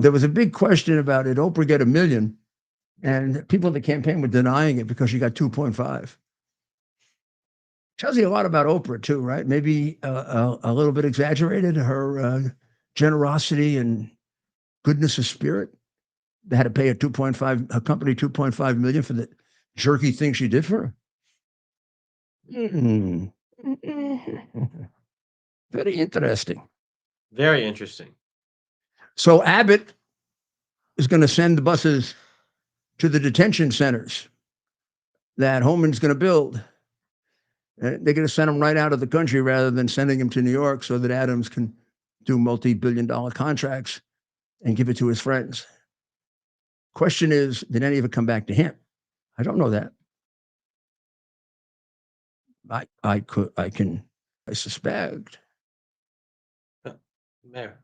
There was a big question about it. Oprah get $1 million, and people in the campaign were denying it because she got 2.5. Tells you a lot about Oprah too, right? Maybe a little bit exaggerated, her generosity and goodness of spirit. They had to pay a company 2.5 million for the jerky thing she did for her. Very interesting. Very interesting. So Abbott is going to send the buses to the detention centers that Homan's going to build. They're going to send them right out of the country rather than sending them to New York so that Adams can do multi-billion-dollar contracts and give it to his friends. Question is, did any of it come back to him? I don't know that. I suspect. Mayor.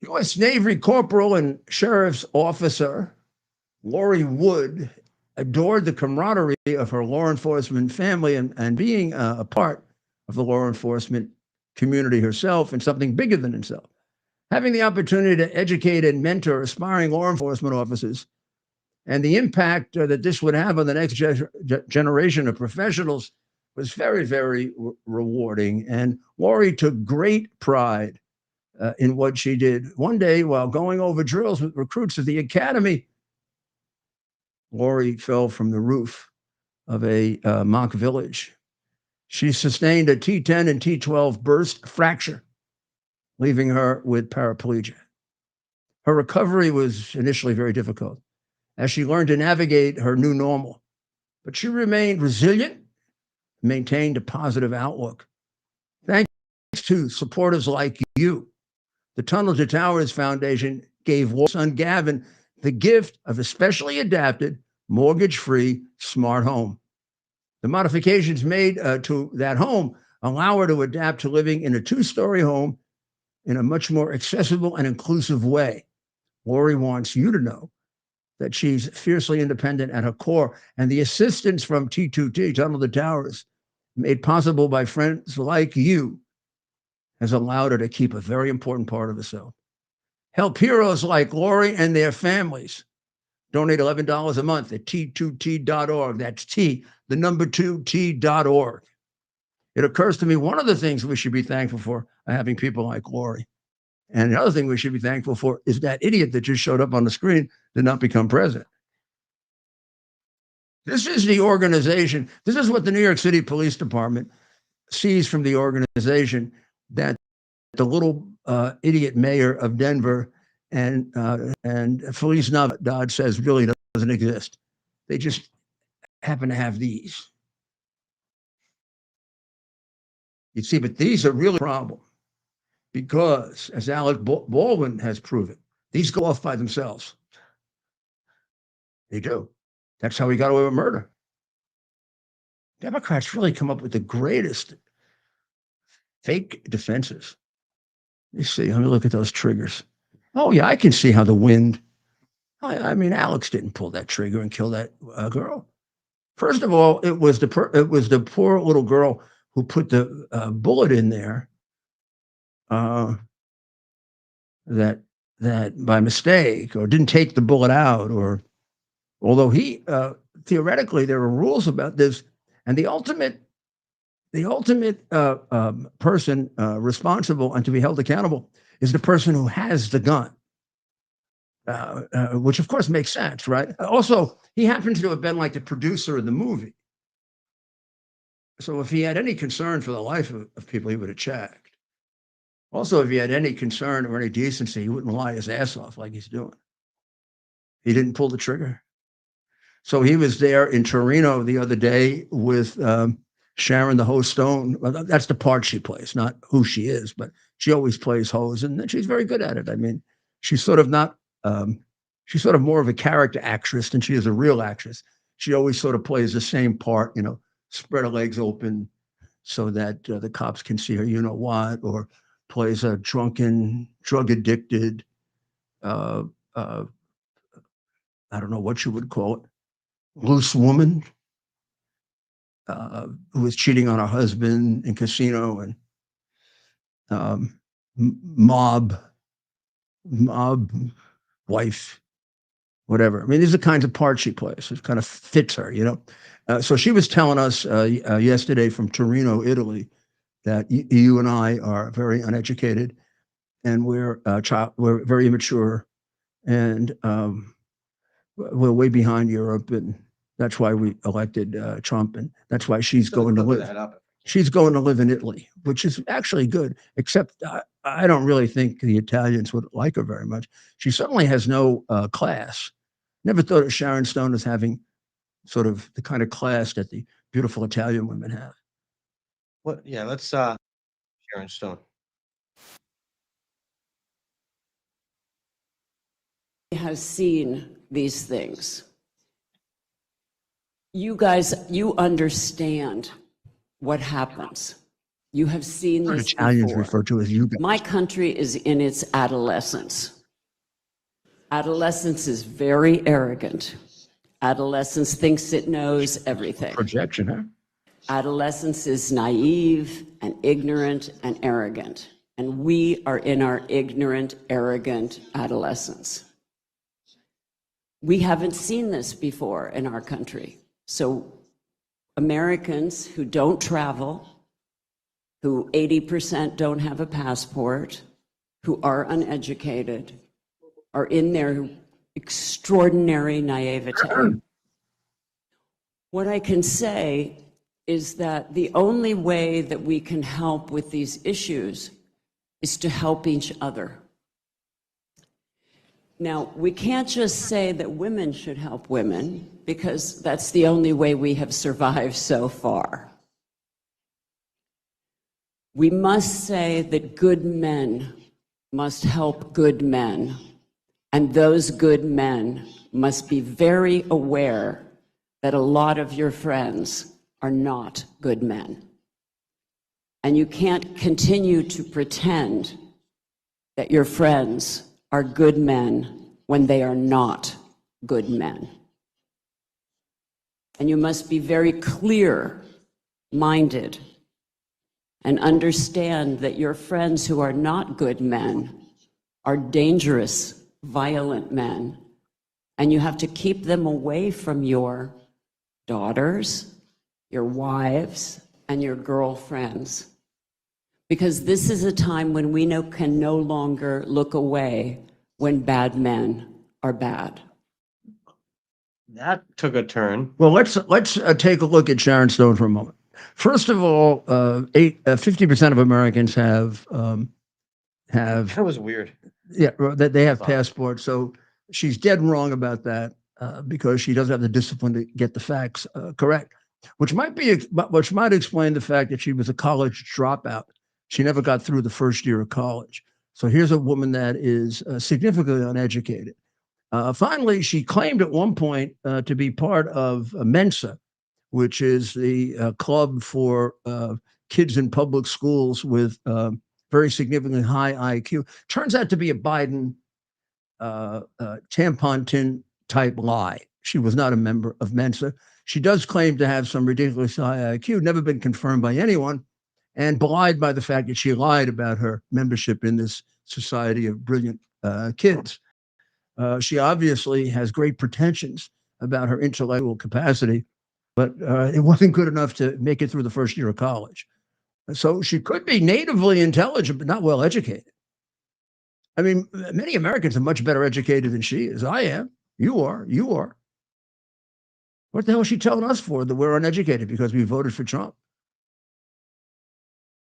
U.S. Navy Corporal and Sheriff's Officer Lori Wood adored the camaraderie of her law enforcement family and being a part of the law enforcement community herself and something bigger than himself. Having the opportunity to educate and mentor aspiring law enforcement officers and the impact that this would have on the next generation of professionals was very, very rewarding. And Lori took great pride in what she did. One day, while going over drills with recruits at the academy, Lori fell from the roof of a mock village. She sustained a T10 and T12 burst fracture, leaving her with paraplegia. Her recovery was initially very difficult as she learned to navigate her new normal, but she remained resilient, maintained a positive outlook. Thanks to supporters like you, the Tunnel to Towers Foundation gave Lori's son Gavin the gift of a specially adapted, mortgage-free smart home. The modifications made to that home allow her to adapt to living in a 2-story home in a much more accessible and inclusive way. Lori wants you to know that she's fiercely independent at her core, and the assistance from T2T, Tunnel to Towers, made possible by friends like you, has allowed her to keep a very important part of herself. Help heroes like Lori and their families. Donate $11 a month at T2T.org. That's T2T.org. It occurs to me one of the things we should be thankful for are having people like Lori. And the other thing we should be thankful for is that idiot that just showed up on the screen did not become president. This is the organization. This is what the New York City Police Department sees from the organization that the little idiot mayor of Denver and Feliz Navidad says really doesn't exist. They just happen to have these. You see, but these are really a problem because, as Alec Baldwin has proven, these go off by themselves. They do. That's how he got away with murder. Democrats really come up with the greatest fake defenses. You see, let me look at those triggers. Oh, yeah, I can see how the wind. I mean, Alex didn't pull that trigger and kill that girl. First of all, it was the poor little girl who put the bullet in there that by mistake or didn't take the bullet out, or although he theoretically there are rules about this, and the ultimate person responsible and to be held accountable is the person who has the gun. Which of course makes sense, right? Also, he happens to have been like the producer of the movie. So if he had any concern for the life of people, he would have checked. Also, if he had any concern or any decency, he wouldn't lie his ass off like he's doing. He didn't pull the trigger. So he was there in Torino the other day with Sharon, the host Stone. Well, that's the part she plays, not who she is, but she always plays hoes, and she's very good at it. I mean, she's sort of not, she's sort of more of a character actress than she is a real actress. She always sort of plays the same part, you know, spread her legs open so that the cops can see her, you know what, or plays a drunken, drug addicted, I don't know what you would call it, loose woman who was cheating on her husband in casino, and mob wife, whatever. I mean, these are the kinds of parts she plays. It kind of fits her, you know. So she was telling us yesterday from Torino, Italy, that you and I are very uneducated, and we're very immature, and we're way behind Europe, and that's why we elected Trump, and that's why she's going to live. She's going to live in Italy, which is actually good, except I don't really think the Italians would like her very much. She certainly has no class. Never thought of Sharon Stone as having sort of the kind of class that the beautiful Italian women have. What? Yeah, let's Sharon Stone. Has seen these things. You guys, you understand what happens. You have seen this Italians before. refer to as you guys. My country is in its adolescence. Adolescence is very arrogant. Adolescence thinks it knows everything. Projection, huh? Adolescence is naive and ignorant and arrogant. And we are in our ignorant, arrogant adolescence. We haven't seen this before in our country. So Americans who don't travel, who 80% don't have a passport, who are uneducated, are in their extraordinary naivete. What I can say is that the only way that we can help with these issues is to help each other. Now, we can't just say that women should help women, because that's the only way we have survived so far. We must say that good men must help good men, and those good men must be very aware that a lot of your friends are not good men. And you can't continue to pretend that your friends are good men when they are not good men. And you must be very clear-minded and understand that your friends who are not good men are dangerous, violent men, and you have to keep them away from your daughters, your wives, and your girlfriends. Because this is a time when we can no longer look away when bad men are bad. That took a turn. Well, let's take a look at Sharon Stone for a moment. First of all, 50% of Americans have That was weird. yeah, that they have passports. So she's dead wrong about that because she doesn't have the discipline to get the facts correct, which might explain the fact that she was a college dropout. She never got through the first year of college. So here's a woman that is significantly uneducated. Finally, she claimed at one point to be part of Mensa, which is the club for kids in public schools with very significantly high IQ. Turns out to be a Biden tampon tin type lie. She was not a member of Mensa. She does claim to have some ridiculously high IQ, never been confirmed by anyone, and belied by the fact that she lied about her membership in this society of brilliant kids. She obviously has great pretensions about her intellectual capacity, but it wasn't good enough to make it through the first year of college. So she could be natively intelligent, but not well educated. I mean, many Americans are much better educated than she is. I am. You are. You are. What the hell is she telling us for, that we're uneducated because we voted for Trump?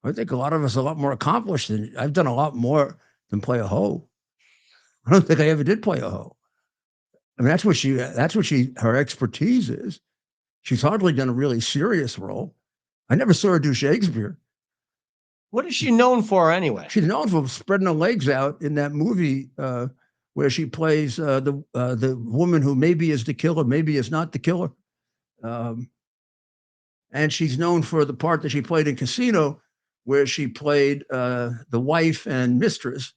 I think a lot of us are a lot more accomplished than I've done a lot more than play a hoe. I don't think I ever did play a hoe. I mean, her expertise is. She's hardly done a really serious role. I never saw her do Shakespeare. What is she known for anyway? She's known for spreading her legs out in that movie where she plays the woman who maybe is the killer, maybe is not the killer. And she's known for the part that she played in Casino, where she played the wife and mistress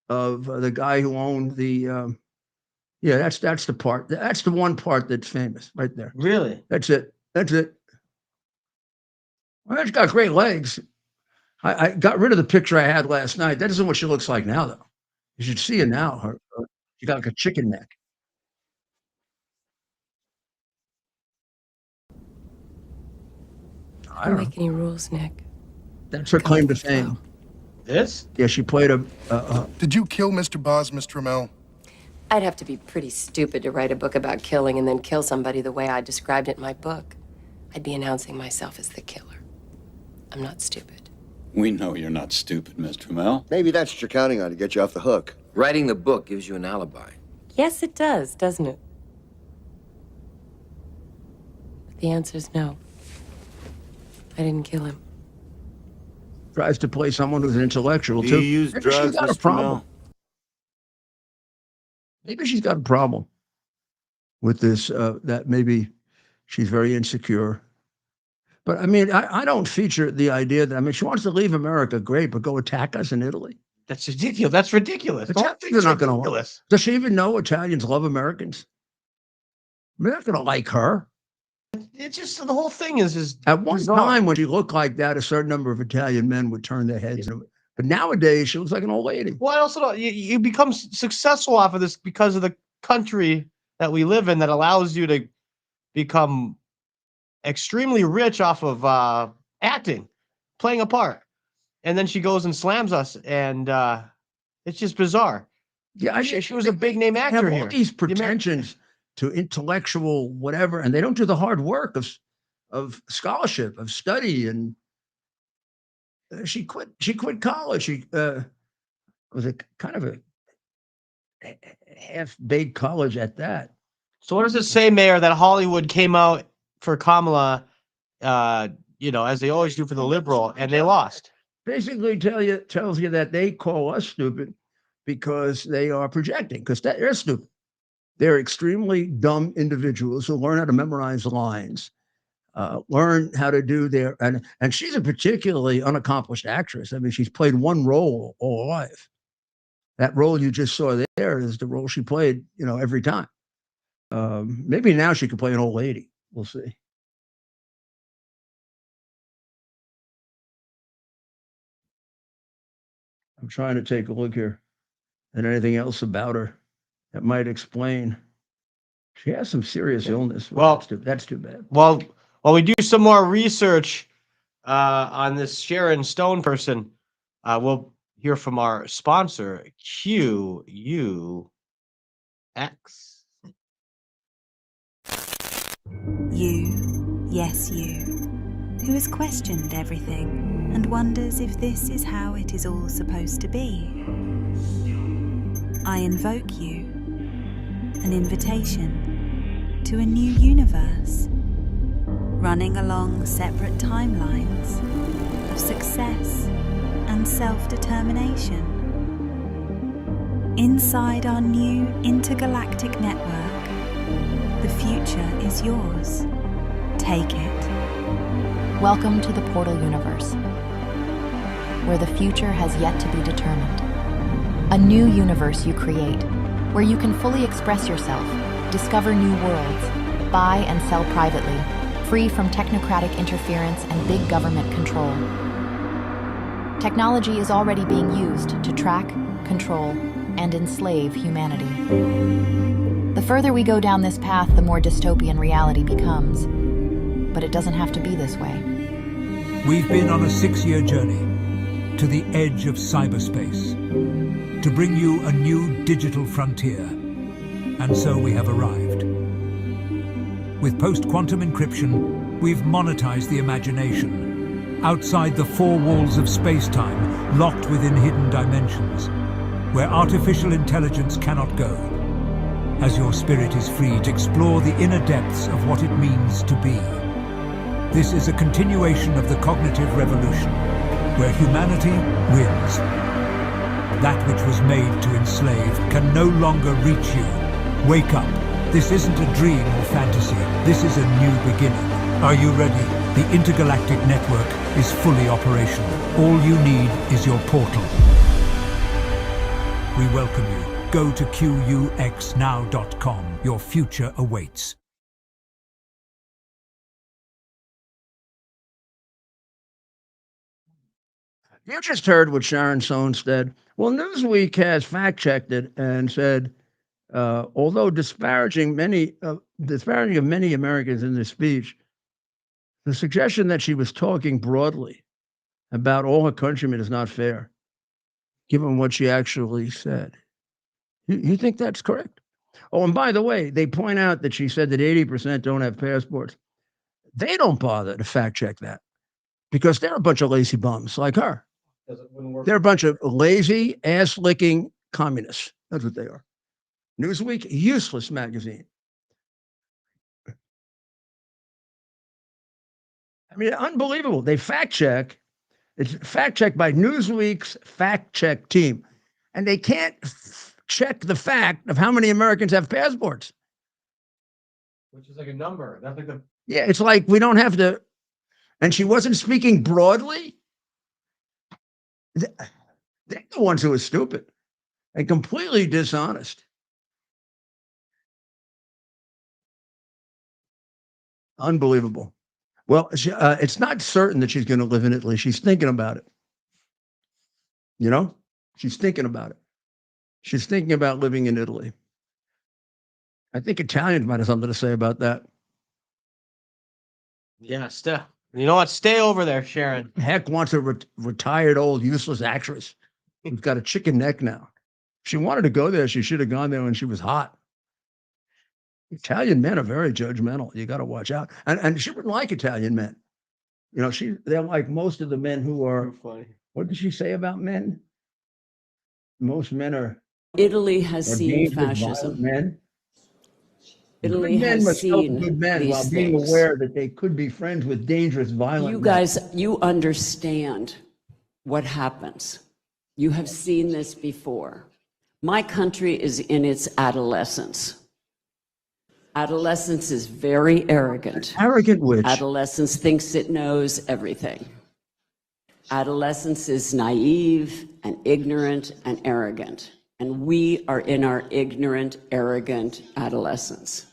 of the guy who owned the. That's the part. That's the one part that's famous right there. Really? That's it. Well, she's got great legs. I got rid of the picture I had last night. That isn't what she looks like now, though. You should see her now. She got like a chicken neck. I don't make any rules, Nick. That's her claim to fame. This? Yeah, she played a. Did you kill Mr. Boz, Mr. Ramel? I'd have to be pretty stupid to write a book about killing and then kill somebody the way I described it in my book. I'd be announcing myself as the killer. I'm not stupid. We know you're not stupid, Mr. Ramel. Maybe that's what you're counting on to get you off the hook. Writing the book gives you an alibi. Yes, it does, doesn't it? But the answer's no. I didn't kill him. Tries to play someone who's an intellectual, Do too. you use Maybe drugs, she's got a Mr. problem. Ramel? Maybe she's got a problem with this, that maybe she's very insecure. But I mean, I don't feature the idea that, I mean, she wants to leave America, great, but go attack us in Italy. That's ridiculous. That's ridiculous. Italians are not going to love. Does she even know Italians love Americans? They're not going to like her. It's just the whole thing is at one time when she looked like that, a certain number of Italian men would turn their heads. But nowadays, she looks like an old lady. Well, I also don't, you become successful off of this because of the country that we live in that allows you to become extremely rich off of acting, playing a part. And then she goes and slams us, and it's just bizarre. Yeah, she was a big name actor have here. all these pretensions to intellectual whatever, and they don't do the hard work of scholarship, of study, and she quit college. She was a kind of a half-baked college at that. So what does it say, Mayor, that Hollywood came out for Kamala, as they always do for the liberal, and they lost? Basically tells you that they call us stupid because they are projecting, because they're stupid. They're extremely dumb individuals who learn how to memorize lines, learn how to do their, and she's a particularly unaccomplished actress. I mean, she's played one role all her life. That role you just saw there is the role she played, every time. Maybe now she could play an old lady. We'll see. I'm trying to take a look here at anything else about her that might explain. She has some serious illness. Well, that's too bad. Well, while we do some more research on this Sharon Stone person, we'll hear from our sponsor, QUX. You, yes you, who has questioned everything and wonders if this is how it is all supposed to be. I invoke you, an invitation to a new universe, running along separate timelines of success and self-determination. Inside our new intergalactic network, the future is yours. Take it. Welcome to the Portal Universe, where the future has yet to be determined. A new universe you create, where you can fully express yourself, discover new worlds, buy and sell privately, free from technocratic interference and big government control. Technology is already being used to track, control, and enslave humanity. The further we go down this path, the more dystopian reality becomes. But it doesn't have to be this way. We've been on a 6-year journey to the edge of cyberspace to bring you a new digital frontier. And so we have arrived. With post-quantum encryption, we've monetized the imagination outside the 4 walls of space-time, locked within hidden dimensions, where artificial intelligence cannot go. as your spirit is free to explore the inner depths of what it means to be. This is a continuation of the cognitive revolution, where humanity wins. That which was made to enslave can no longer reach you. Wake up. This isn't a dream or fantasy. This is a new beginning. Are you ready? The intergalactic network is fully operational. All you need is your portal. We welcome you. Go to QUXNow.com. Your future awaits. You just heard what Sharon Stone said. Well, Newsweek has fact-checked it and said, although disparaging of many Americans in this speech, the suggestion that she was talking broadly about all her countrymen is not fair, given what she actually said. You think that's correct? Oh, and by the way, they point out that she said that 80% don't have passports. They don't bother to fact-check that because they're a bunch of lazy bums like her. They're a bunch of lazy, ass-licking communists. That's what they are. Newsweek, useless magazine. I mean, unbelievable. They fact-check. It's fact-checked by Newsweek's fact-check team. And they can't check the fact of how many Americans have passports. Which is like a number. That's like the... Yeah, it's like we don't have to... And she wasn't speaking broadly? They're the ones who are stupid and completely dishonest. Unbelievable. Well, it's not certain that she's going to live in Italy. She's thinking about it. You know, she's thinking about it. She's thinking about living in Italy. I think Italians might have something to say about that. Yeah, still. You know what? Stay over there, Sharon. Heck wants a retired old useless actress who's got a chicken neck now. If she wanted to go there, she should have gone there when she was hot. Italian men are very judgmental. You got to watch out. And she wouldn't like Italian men. You know, they're like most of the men who are. What did she say about men? Most men are. Italy has seen fascism. Men. Italy has seen good men while being aware that they could be friends with dangerous, violent men. You guys, you understand what happens. You have seen this before. My country is in its adolescence. Adolescence is very arrogant. Arrogant which? Adolescence thinks it knows everything. Adolescence is naive and ignorant and arrogant. And we are in our ignorant, arrogant adolescence.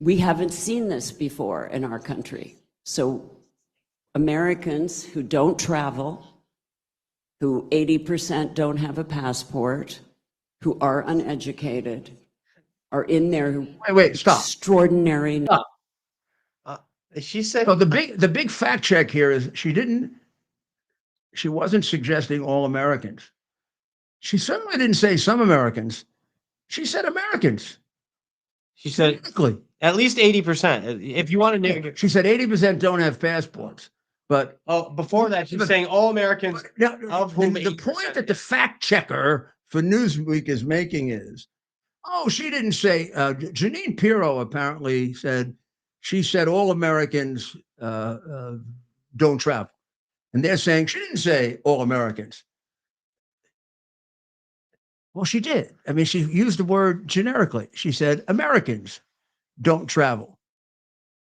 We haven't seen this before in our country. So Americans who don't travel, who 80% don't have a passport, who are uneducated, are in their stop. Extraordinary. Stop. She said. So the big fact check here is she wasn't suggesting all Americans. She certainly didn't say some Americans. She said Americans. She said at least 80%. If you want to, she said 80% don't have passports. But before that, she's saying all Americans. Of whom the point that the fact checker for Newsweek is making is, she didn't say. Janine Pirro apparently said she said all Americans don't travel, and they're saying she didn't say all Americans. Well, she did. I mean, she used the word generically. She said Americans don't travel.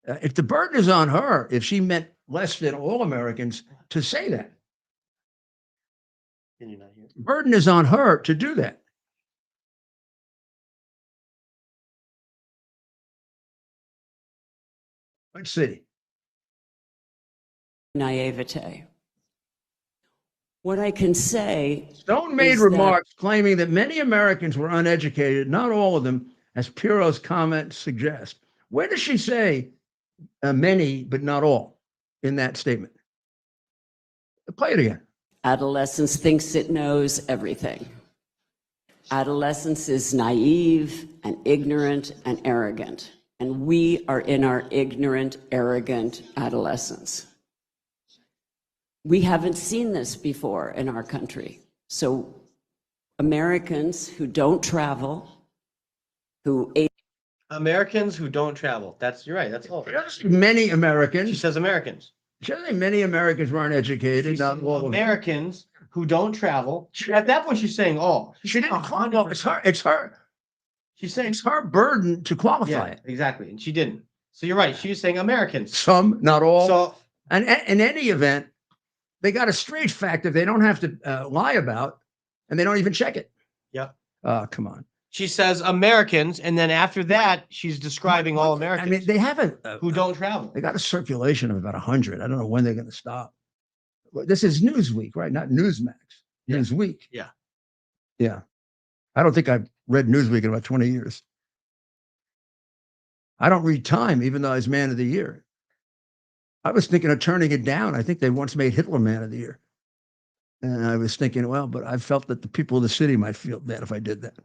If the burden is on her, if she meant less than all Americans to say that, the burden is on her to do that. Let's see. Naivete. What I can say. Stone made remarks claiming that many Americans were uneducated, not all of them, as Pirro's comments suggest. Where does she say many, but not all, in that statement? Play it again. Adolescence thinks it knows everything. Adolescence is naive and ignorant and arrogant. And we are in our ignorant, arrogant adolescence. We haven't seen this before in our country. So Americans who don't travel, who ate. Americans who don't travel. You're right. That's all. Many Americans. She says Americans. She says many Americans weren't educated. Not all of them. Americans who don't travel. At that point, she's saying all. She didn't qualify. It's her. She's saying it's her burden to qualify it. Exactly, and she didn't. So you're right. She was saying Americans. Some, not all. So, and in any event, they got a straight fact that they don't have to lie about, and they don't even check it. Yeah. Come on. She says Americans, and then after that, she's describing all Americans. I mean, they haven't who don't travel. They got a circulation of about 100. I don't know when they're going to stop. This is Newsweek, right? Not Newsmax. Yeah. Newsweek. Yeah. Yeah. I don't think I've read Newsweek in about 20 years. I don't read Time, even though I was Man of the Year. I was thinking of turning it down. I think they once made Hitler Man of the Year. And I was thinking, well, but I felt that the people of the city might feel bad if I did that.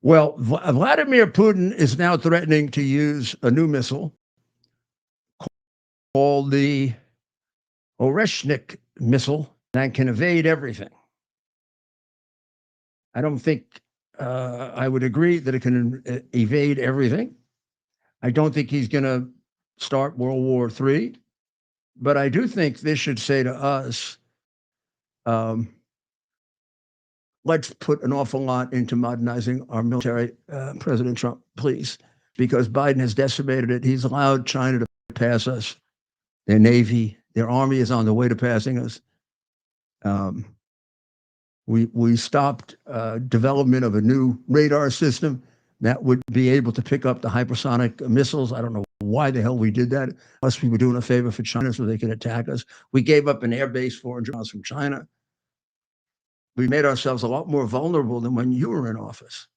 Well, Vladimir Putin is now threatening to use a new missile called the Oreshnik missile that can evade everything. I don't think I would agree that it can evade everything. I don't think he's going to start World War III, but I do think this should say to us, let's put an awful lot into modernizing our military, President Trump, please, because Biden has decimated it. He's allowed China to pass us. Their Navy, their Army is on the way to passing us. We stopped development of a new radar system that would be able to pick up the hypersonic missiles. I don't know why the hell we did that, unless we were doing a favor for China so they could attack us. We gave up an air base 400 miles from China. We made ourselves a lot more vulnerable than when you were in office.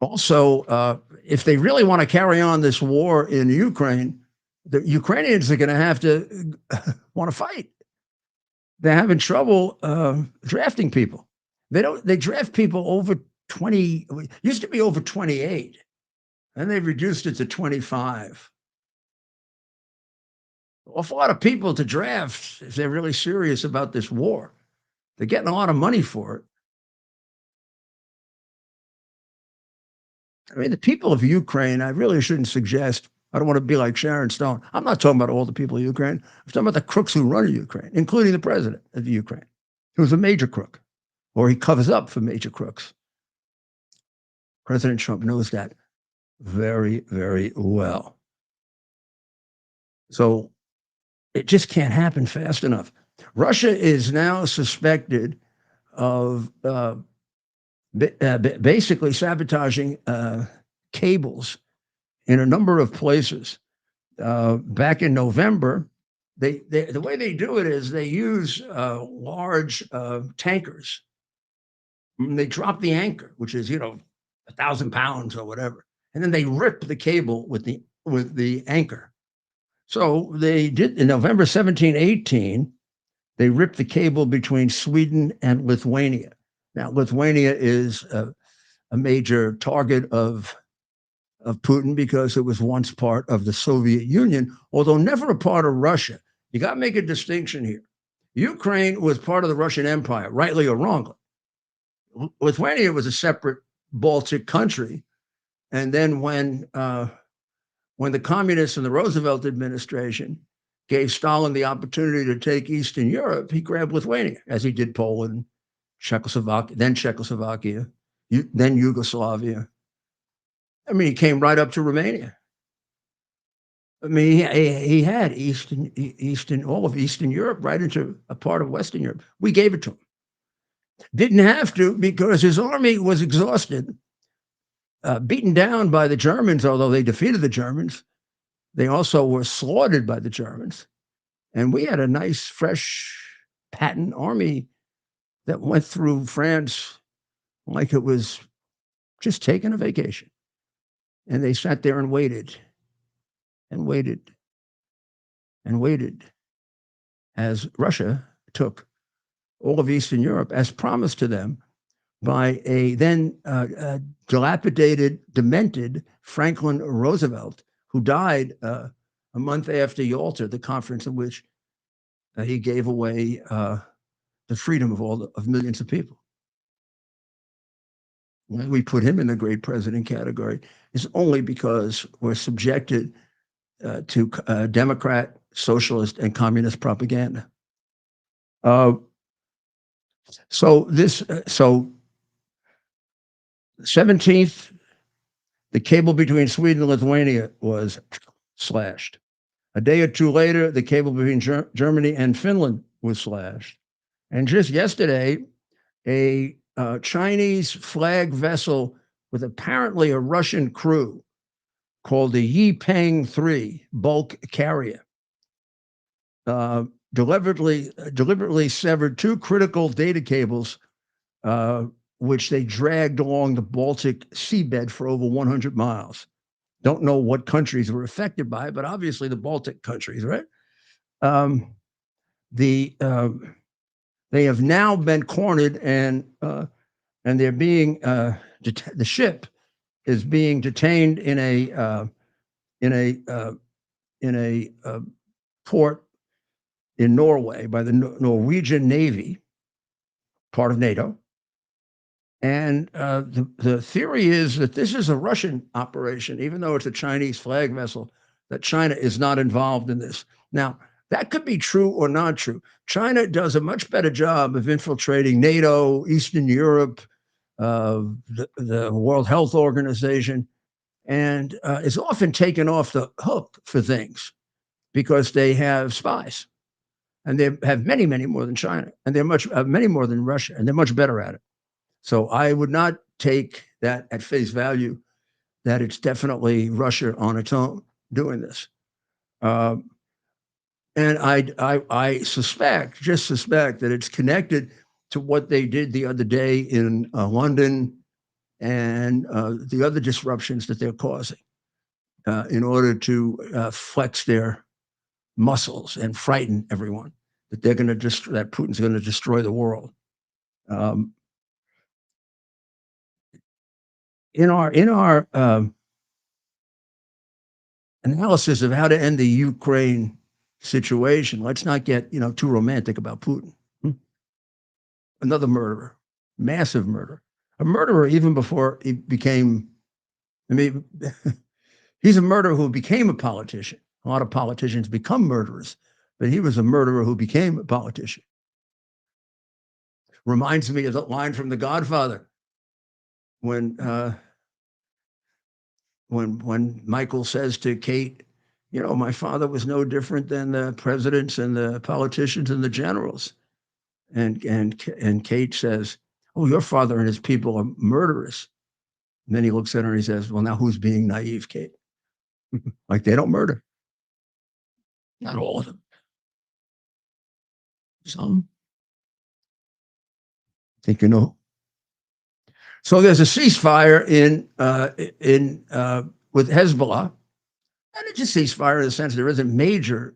Also, if they really want to carry on this war in Ukraine, the Ukrainians are going to have to want to fight. They're having trouble drafting people. They draft people over 20, used to be over 28, and they've reduced it to 25. An awful lot of people to draft if they're really serious about this war. They're getting a lot of money for it. I mean, the people of Ukraine, I really shouldn't suggest, I don't want to be like Sharon Stone. I'm not talking about all the people of Ukraine. I'm talking about the crooks who run Ukraine, including the president of Ukraine, who's a major crook, or he covers up for major crooks. President Trump knows that very, very well. So it just can't happen fast enough. Russia is now suspected of basically sabotaging cables in a number of places. Back in November, the way they do it is they use large tankers. They drop the anchor, which is 1,000 pounds or whatever, and then they rip the cable with the anchor. So they did in November 1718. They ripped the cable between Sweden and Lithuania. Now, Lithuania is a major target of Putin because it was once part of the Soviet Union, although never a part of Russia. You got to make a distinction here. Ukraine was part of the Russian Empire, rightly or wrongly. Lithuania was a separate Baltic country. And then when the communists and the Roosevelt administration gave Stalin the opportunity to take Eastern Europe, he grabbed Lithuania, as he did Poland, Czechoslovakia, then Yugoslavia. I mean, he came right up to Romania. I mean, he had all of Eastern Europe right into a part of Western Europe. We gave it to him. Didn't have to because his army was exhausted, beaten down by the Germans, although they defeated the Germans. They also were slaughtered by the Germans. And we had a nice, fresh, patent army that went through France like it was just taking a vacation. And they sat there and waited and waited and waited as Russia took all of Eastern Europe as promised to them by a then dilapidated, demented Franklin Roosevelt, who died a month after Yalta, the conference in which he gave away the freedom of millions of people. Why we put him in the great president category is only because we're subjected to Democrat, socialist, and communist propaganda. So 17th, the cable between Sweden and Lithuania was slashed. A day or two later, the cable between Germany and Finland was slashed. And just yesterday, a Chinese flag vessel with apparently a Russian crew called the Yipeng 3 bulk carrier deliberately severed two critical data cables, which they dragged along the Baltic seabed for over 100 miles. Don't know what countries were affected by it, but obviously the Baltic countries, right? They have now been cornered, and they're being the ship is being detained in a port in Norway by the Norwegian Navy, part of NATO. And the theory is that this is a Russian operation, even though it's a Chinese flag vessel, that China is not involved in this. Now, that could be true or not true. China does a much better job of infiltrating NATO, Eastern Europe, the World Health Organization, and is often taken off the hook for things because they have spies. And they have many, many more than China, and they're many more than Russia, and they're much better at it. So I would not take that at face value that it's definitely Russia on its own doing this. And I suspect that it's connected to what they did the other day in London and the other disruptions that they're causing in order to flex their muscles and frighten everyone that they're going to that Putin's going to destroy the world. In our analysis of how to end the Ukraine situation, let's not get too romantic about Putin. Another murderer, massive murderer, a murderer even before he became. I mean, he's a murderer who became a politician. A lot of politicians become murderers, but he was a murderer who became a politician. Reminds me of that line from The Godfather when Michael says to Kate, my father was no different than the presidents and the politicians and the generals. And Kate says, oh, your father and his people are murderers. And then he looks at her and he says, well, now who's being naive, Kate? Like they don't murder. Not all of them. Some. I think you know. So there's a ceasefire with Hezbollah, and it's a ceasefire in the sense there isn't major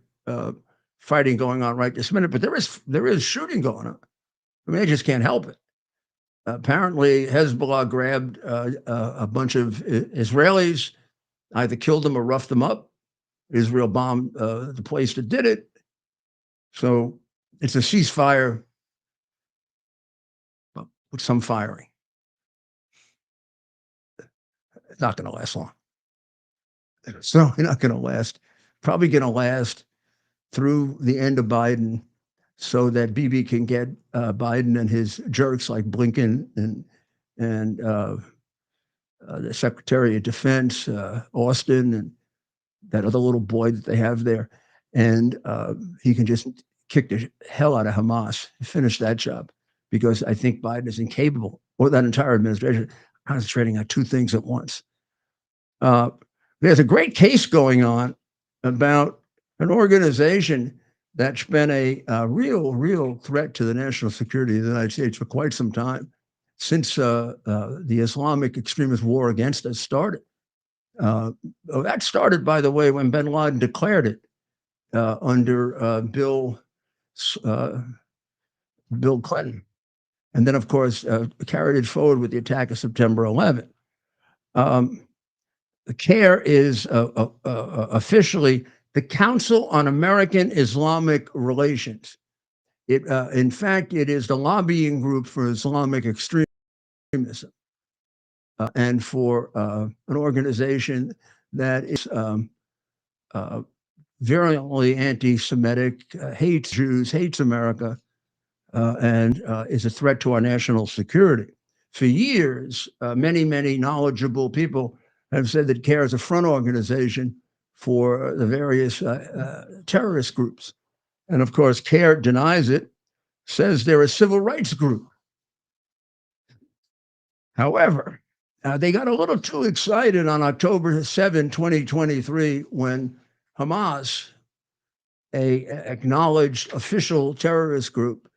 fighting going on right this minute, but there is shooting going on. I mean, they just can't help it. Apparently, Hezbollah grabbed a bunch of Israelis, either killed them or roughed them up. Israel bombed the place that did it. So it's a ceasefire with some firing. It's not going to last long. It's certainly not going to last. Probably going to last through the end of Biden so that Bibi can get Biden and his jerks like Blinken and the Secretary of Defense, Austin, and that other little boy that they have there. And he can just kick the hell out of Hamas and finish that job, because I think Biden is incapable, or that entire administration, concentrating on two things at once. There's a great case going on about an organization that's been a real threat to the national security of the United States for quite some time, since the Islamic extremist war against us started. That started, by the way, when bin Laden declared it under Bill Clinton. And then, of course, carried it forward with the attack of September 11th. The CARE is officially the Council on American Islamic Relations. In fact, it is the lobbying group for Islamic extremism and for an organization that is virulently anti-Semitic, hates Jews, hates America, and is a threat to our national security. For years, many knowledgeable people have said that CARE is a front organization for the various terrorist groups. And of course, CARE denies it, says they're a civil rights group. However, they got a little too excited on October 7, 2023, when Hamas, a acknowledged official terrorist group,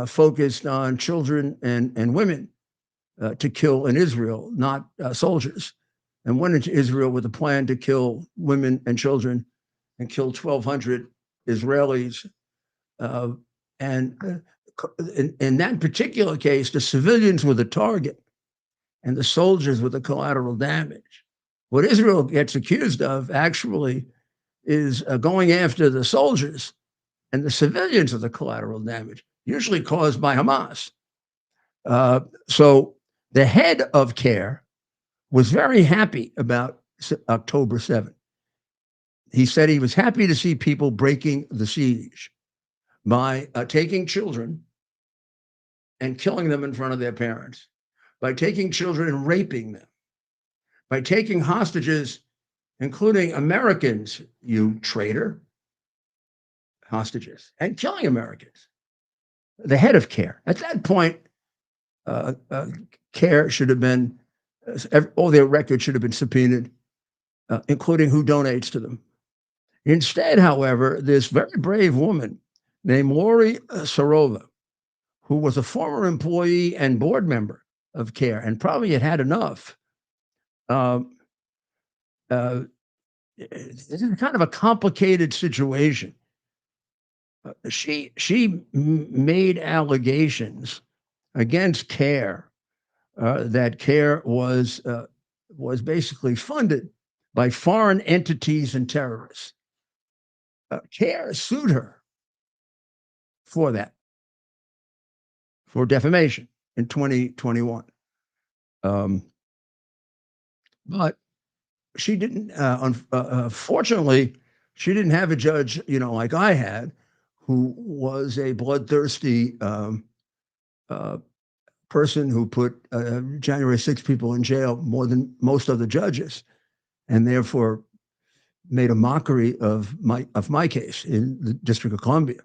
focused on children and women to kill in Israel, not soldiers, and went into Israel with a plan to kill women and children and kill 1,200 Israelis. And in that particular case, the civilians were the target and the soldiers were the collateral damage. What Israel gets accused of actually is going after the soldiers, and the civilians are the collateral damage, usually caused by Hamas. So the head of CARE was very happy about October 7th. He said he was happy to see people breaking the siege by taking children and killing them in front of their parents, by taking children and raping them, by taking hostages, including Americans, you traitor, hostages, and killing Americans. The head of CARE. At that point, CARE should have been, all their records should have been subpoenaed, including who donates to them. Instead, however, this very brave woman named Lori Sarova, who was a former employee and board member of CARE and probably had enough, this is kind of a complicated situation. She made allegations against CARE that CARE was basically funded by foreign entities and terrorists. CARE sued her for that, for defamation in 2021. But she didn't, fortunately, she didn't have a judge, like I had, who was a bloodthirsty person who put January 6 people in jail more than most other judges, and therefore made a mockery of my case in the District of Columbia.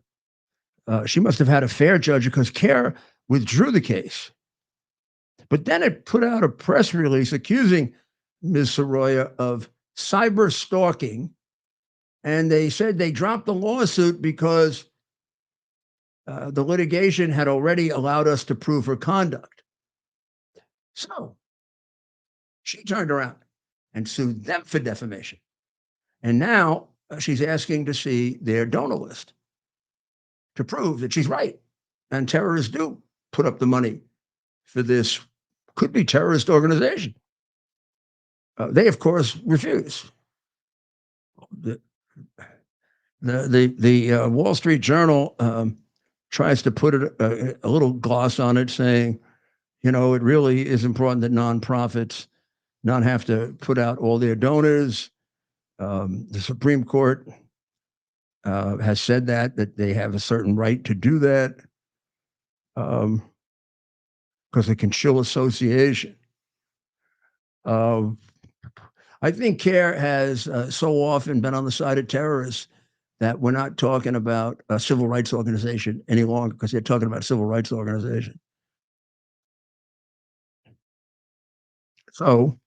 She must have had a fair judge because CARE withdrew the case. But then it put out a press release accusing Ms. Soroya of cyber stalking, and they said they dropped the lawsuit because the litigation had already allowed us to prove her conduct. So she turned around and sued them for defamation. And now she's asking to see their donor list to prove that she's right. And terrorists do put up the money for this could be terrorist organization. They, of course, refuse. The Wall Street Journal tries to put a little gloss on it, saying, it really is important that nonprofits not have to put out all their donors. The Supreme Court has said that they have a certain right to do that because it can chill association. I think CARE has so often been on the side of terrorists that we're not talking about a civil rights organization any longer because they're talking about a civil rights organization. So,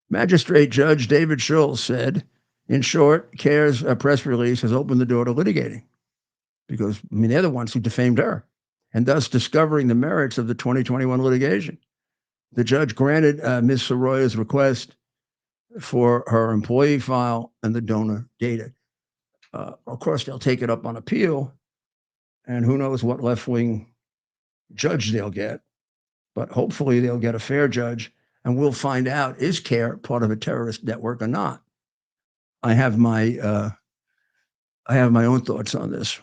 Magistrate Judge David Schultz said, in short, CARE's press release has opened the door to litigating because, they're the ones who defamed her and thus discovering the merits of the 2021 litigation. The judge granted Ms. Soroya's request for her employee file and the donor data. Of course, they'll take it up on appeal, and who knows what left-wing judge they'll get, but hopefully they'll get a fair judge, and we'll find out, is CARE part of a terrorist network or not? I have my own thoughts on this.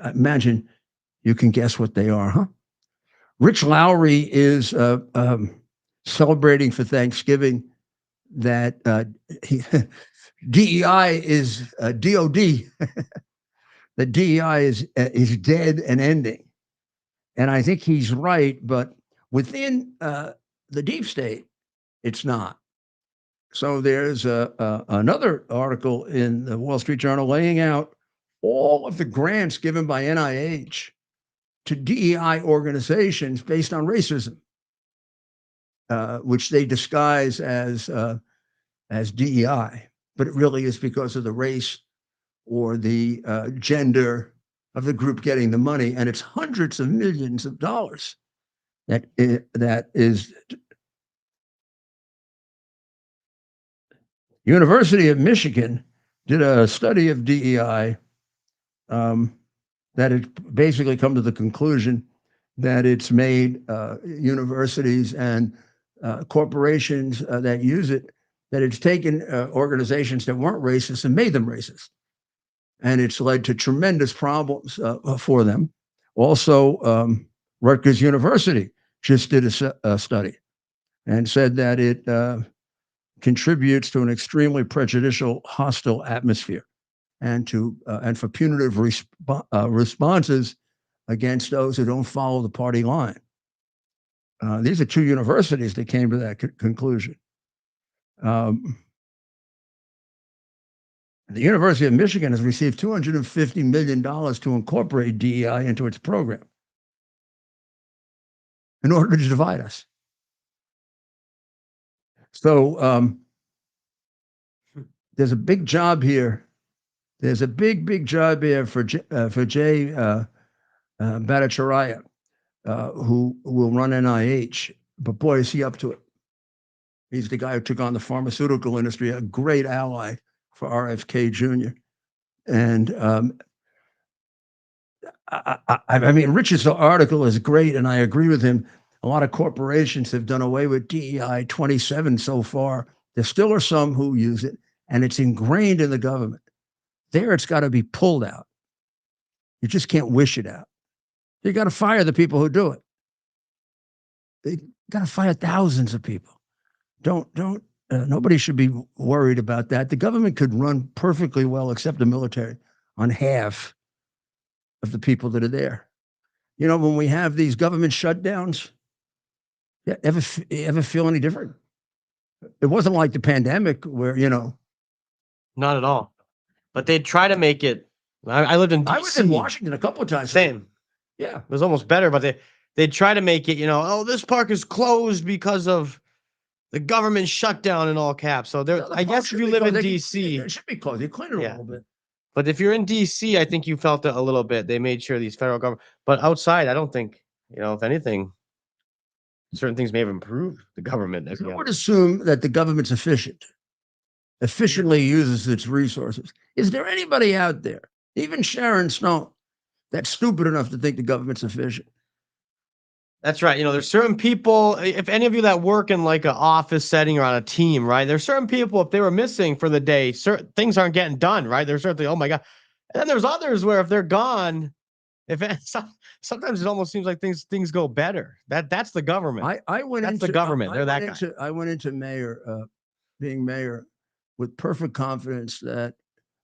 imagine you can guess what they are, huh? Rich Lowry is celebrating for Thanksgiving that DEI is DOD, that DEI is dead and ending. And I think he's right, but within the deep state, it's not. So there's another article in the Wall Street Journal laying out all of the grants given by NIH to DEI organizations based on racism, which they disguise as DEI, but it really is because of the race or the gender of the group getting the money, and it's hundreds of millions of dollars. That is. University of Michigan did a study of DEI that it basically come to the conclusion that it's made universities and corporations that use it, that it's taken organizations that weren't racist and made them racist. And it's led to tremendous problems for them. Also, Rutgers University just did a study and said that it contributes to an extremely prejudicial, hostile atmosphere, and for punitive responses against those who don't follow the party line. These are two universities that came to that conclusion. The University of Michigan has received $250 million to incorporate DEI into its program in order to divide us. So there's a big job here. There's a big job here for Jay Bhattacharya, who will run NIH. But boy, is he up to it. He's the guy who took on the pharmaceutical industry, a great ally for RFK Jr. And I mean, Rich's article is great, and I agree with him. A lot of corporations have done away with DEI, 27 so far. There still are some who use it, and it's ingrained in the government. There, it's got to be pulled out. You just can't wish it out. You got to fire the people who do it. They got to fire thousands of people. Nobody should be worried about that. The government could run perfectly well, except the military, on half of the people that are there. You know, when we have these government shutdowns, ever feel any different? It wasn't like the pandemic where, Not at all. But they'd try to make it. I lived in DC. I was in Washington a couple of times. Same. Yeah. It was almost better, but they'd try to make it, this park is closed because of the government shutdown in all caps. So I guess if you live in DC, it should be closed. You clean it a little bit. But if you're in DC, I think you felt it a little bit. They made sure these federal government, but outside, I don't think, if anything, certain things may have improved the government. I would assume that the government's efficiently uses its resources. Is there anybody out there, even Sharon Stone, that's stupid enough to think the government's efficient? That's right. There's certain people, if any of you that work in like an office setting or on a team, right? There's certain people, if they were missing for the day, certain things aren't getting done, right? There's certainly, oh my God. And then there's others where if they're gone, sometimes it almost seems like things go better. That's the government. That's the government. They're that guy. I went into being mayor with perfect confidence that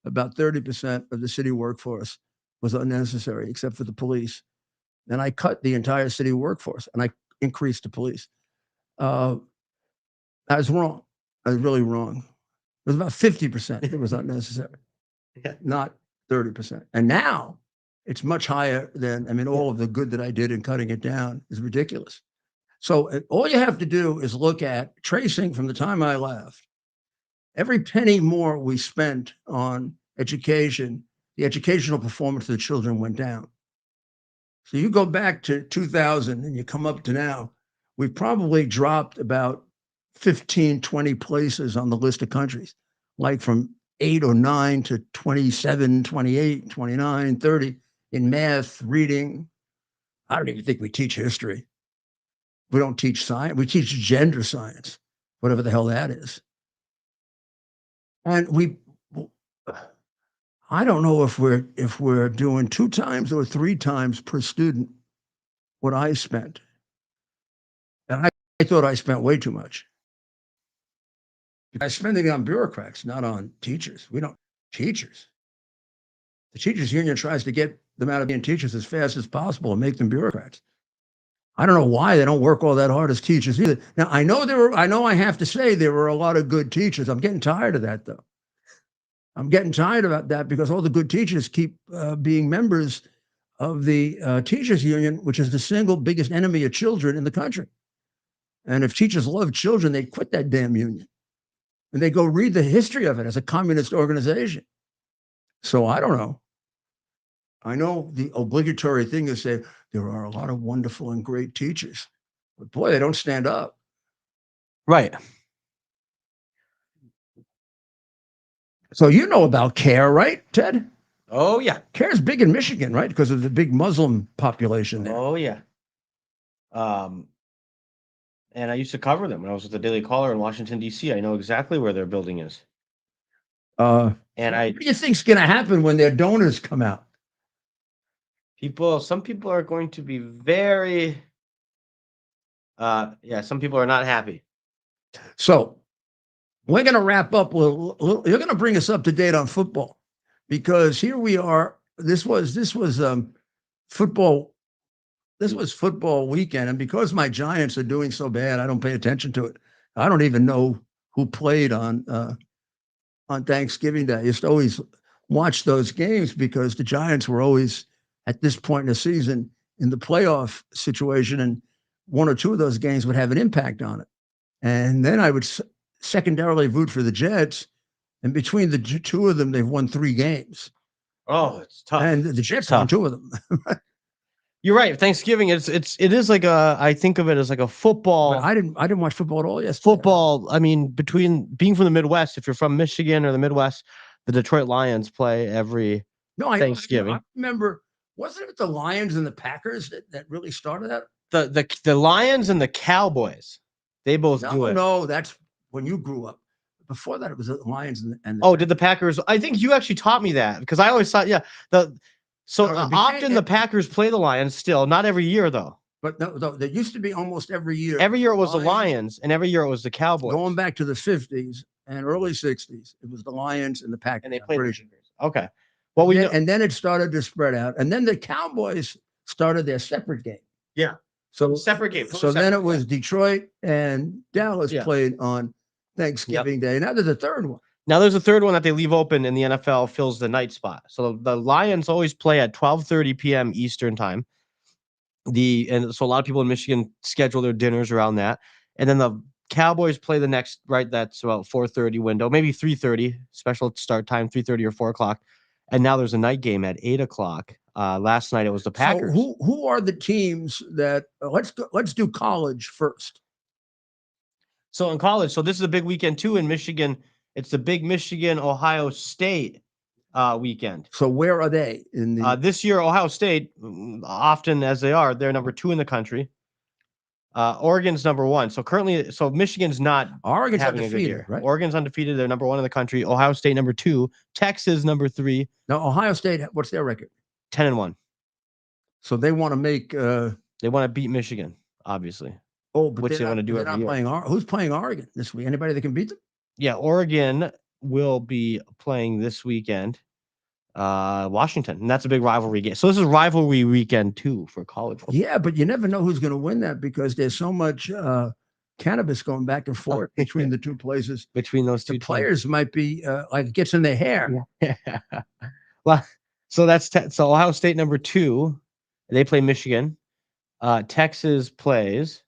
about 30% of the city workforce was unnecessary, except for the police. And I cut the entire city workforce and I increased the police. I was wrong. I was really wrong. It was about 50% that was unnecessary, not 30%. And now it's much higher than, all of the good that I did in cutting it down is ridiculous. So all you have to do is look at tracing from the time I left. Every penny more we spent on education, the educational performance of the children went down. So you go back to 2000 and you come up to now, we've probably dropped about 15, 20 places on the list of countries, like from 8 or 9 to 27, 28, 29, 30 in math, reading. I don't even think we teach history. We don't teach science. We teach gender science, whatever the hell that is. And I don't know if we're doing 2 times or 3 times per student what I spent. And I thought I spent way too much. I spend it on bureaucrats, not on teachers. We don't teachers. The teachers union tries to get them out of being teachers as fast as possible and make them bureaucrats. I don't know why they don't work all that hard as teachers either. Now I know I have to say there were a lot of good teachers. I'm getting tired of that though. I'm getting tired about that because all the good teachers keep being members of the teachers union, which is the single biggest enemy of children in the country. And if teachers love children, they'd quit that damn union. And they go read the history of it as a communist organization. So I don't know. I know the obligatory thing is say there are a lot of wonderful and great teachers, but boy, they don't stand up. Right. So you know about CARE, right, Ted? Oh, yeah. CARE's big in Michigan, right? Because of the big Muslim population there. Oh, yeah. And I used to cover them when I was with the Daily Caller in Washington, D.C. I know exactly where their building is. What do you think's going to happen when their donors come out? Some people are going to be very, some people are not happy. So we're going to wrap up. You're going to bring us up to date on football because here we are. This was football. This was football weekend. And because my Giants are doing so bad, I don't pay attention to it. I don't even know who played on Thanksgiving Day. I used to always watch those games because the Giants were always at this point in the season in the playoff situation. And 1 or 2 of those games would have an impact on it. And then I would secondarily root for the Jets. And between the 2 of them, they've won 3 games. Oh, it's tough. And the Jets won 2 of them. You're right. Thanksgiving, it is like I think of it as like a football. But I didn't watch football at all yesterday. Football. I mean, between being from the Midwest, if you're from Michigan or the Midwest, the Detroit Lions play every Thanksgiving. I remember, wasn't it the Lions and the Packers that really started that? The Lions and the Cowboys, they both do it. No, that's when you grew up. Before that, it was the Lions and did the Packers? I think you actually taught me that because I always thought, often the Packers play the Lions still, not every year though. But no, there used to be almost every year. Every year it was the Lions, and every year it was the Cowboys. Going back to the 50s and early 60s, it was the Lions and the Packers. And they played. Okay. Well, and then it started to spread out, and then the Cowboys started their separate game. Yeah. So separate game. So then it was Detroit and Dallas played on Thanksgiving Day. Now there's a third one. Now there's a third one that they leave open, and the NFL fills the night spot. So the Lions always play at 12:30 p.m. Eastern time. So a lot of people in Michigan schedule their dinners around that, and then the Cowboys play the next that's about 4:30 window, maybe 3:30 special start time, 3:30 or 4 o'clock, and now there's a night game at 8 o'clock. Last night it was the Packers. So who are the teams that let's do college first. So in college, this is a big weekend too in Michigan. It's the big Michigan-Ohio State weekend. So where are they in the this year? Ohio State, often as they are, they're number 2 in the country. Oregon's number 1. So currently, Michigan's not Oregon's having undefeated, a good year. right? Oregon's undefeated. They're number 1 in the country. Ohio State number 2. Texas number 3. Now Ohio State, what's their record? 10-1. So they want to make. They want to beat Michigan, obviously. Oh, but which they want to do every year. Who's playing Oregon this week? Anybody that can beat them? Yeah, Oregon will be playing this weekend. Washington, and that's a big rivalry game. So this is rivalry weekend too for college football. Yeah, but you never know who's going to win that because there's so much cannabis going back and forth between the 2 places. Between those 2 players might be like it gets in their hair. Yeah. Well, so that's so Ohio State number 2. They play Michigan. Texas plays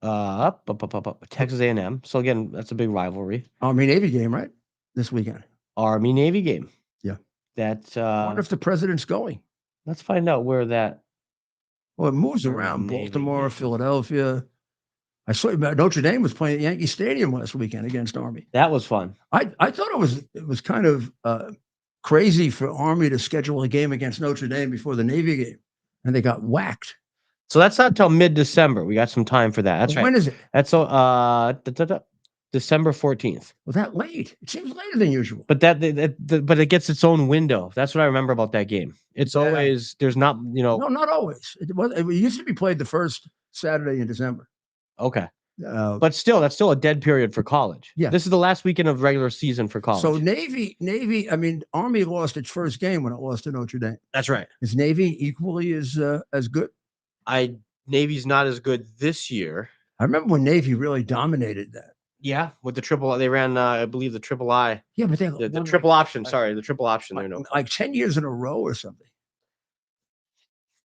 Texas A&M. So again, that's a big rivalry. Army-Navy game, right? This weekend. Army-Navy game. Yeah. That's I wonder if the president's going. Let's find out where that. Well, it moves around. Baltimore, Philadelphia. I saw Notre Dame was playing at Yankee Stadium last weekend against Army. That was fun. I thought it was kind of crazy for Army to schedule a game against Notre Dame before the Navy game, and they got whacked. So that's not till mid-December. We got some time for that. That's right. When is it? That's December 14th. Well, that late. It seems later than usual. But but it gets its own window. That's what I remember about that game. It's always there's not, No, not always. It used to be played the first Saturday in December. Okay. But still, that's still a dead period for college. Yeah. This is the last weekend of regular season for college. So Navy, I mean, Army lost its first game when it lost to Notre Dame. That's right. Is Navy equally as good? Navy's not as good this year. I remember when Navy really dominated that. Yeah, with the triple, they ran, I believe, the triple I. Yeah, but the triple option. Sorry, the triple option. There, no, like 10 years in a row or something.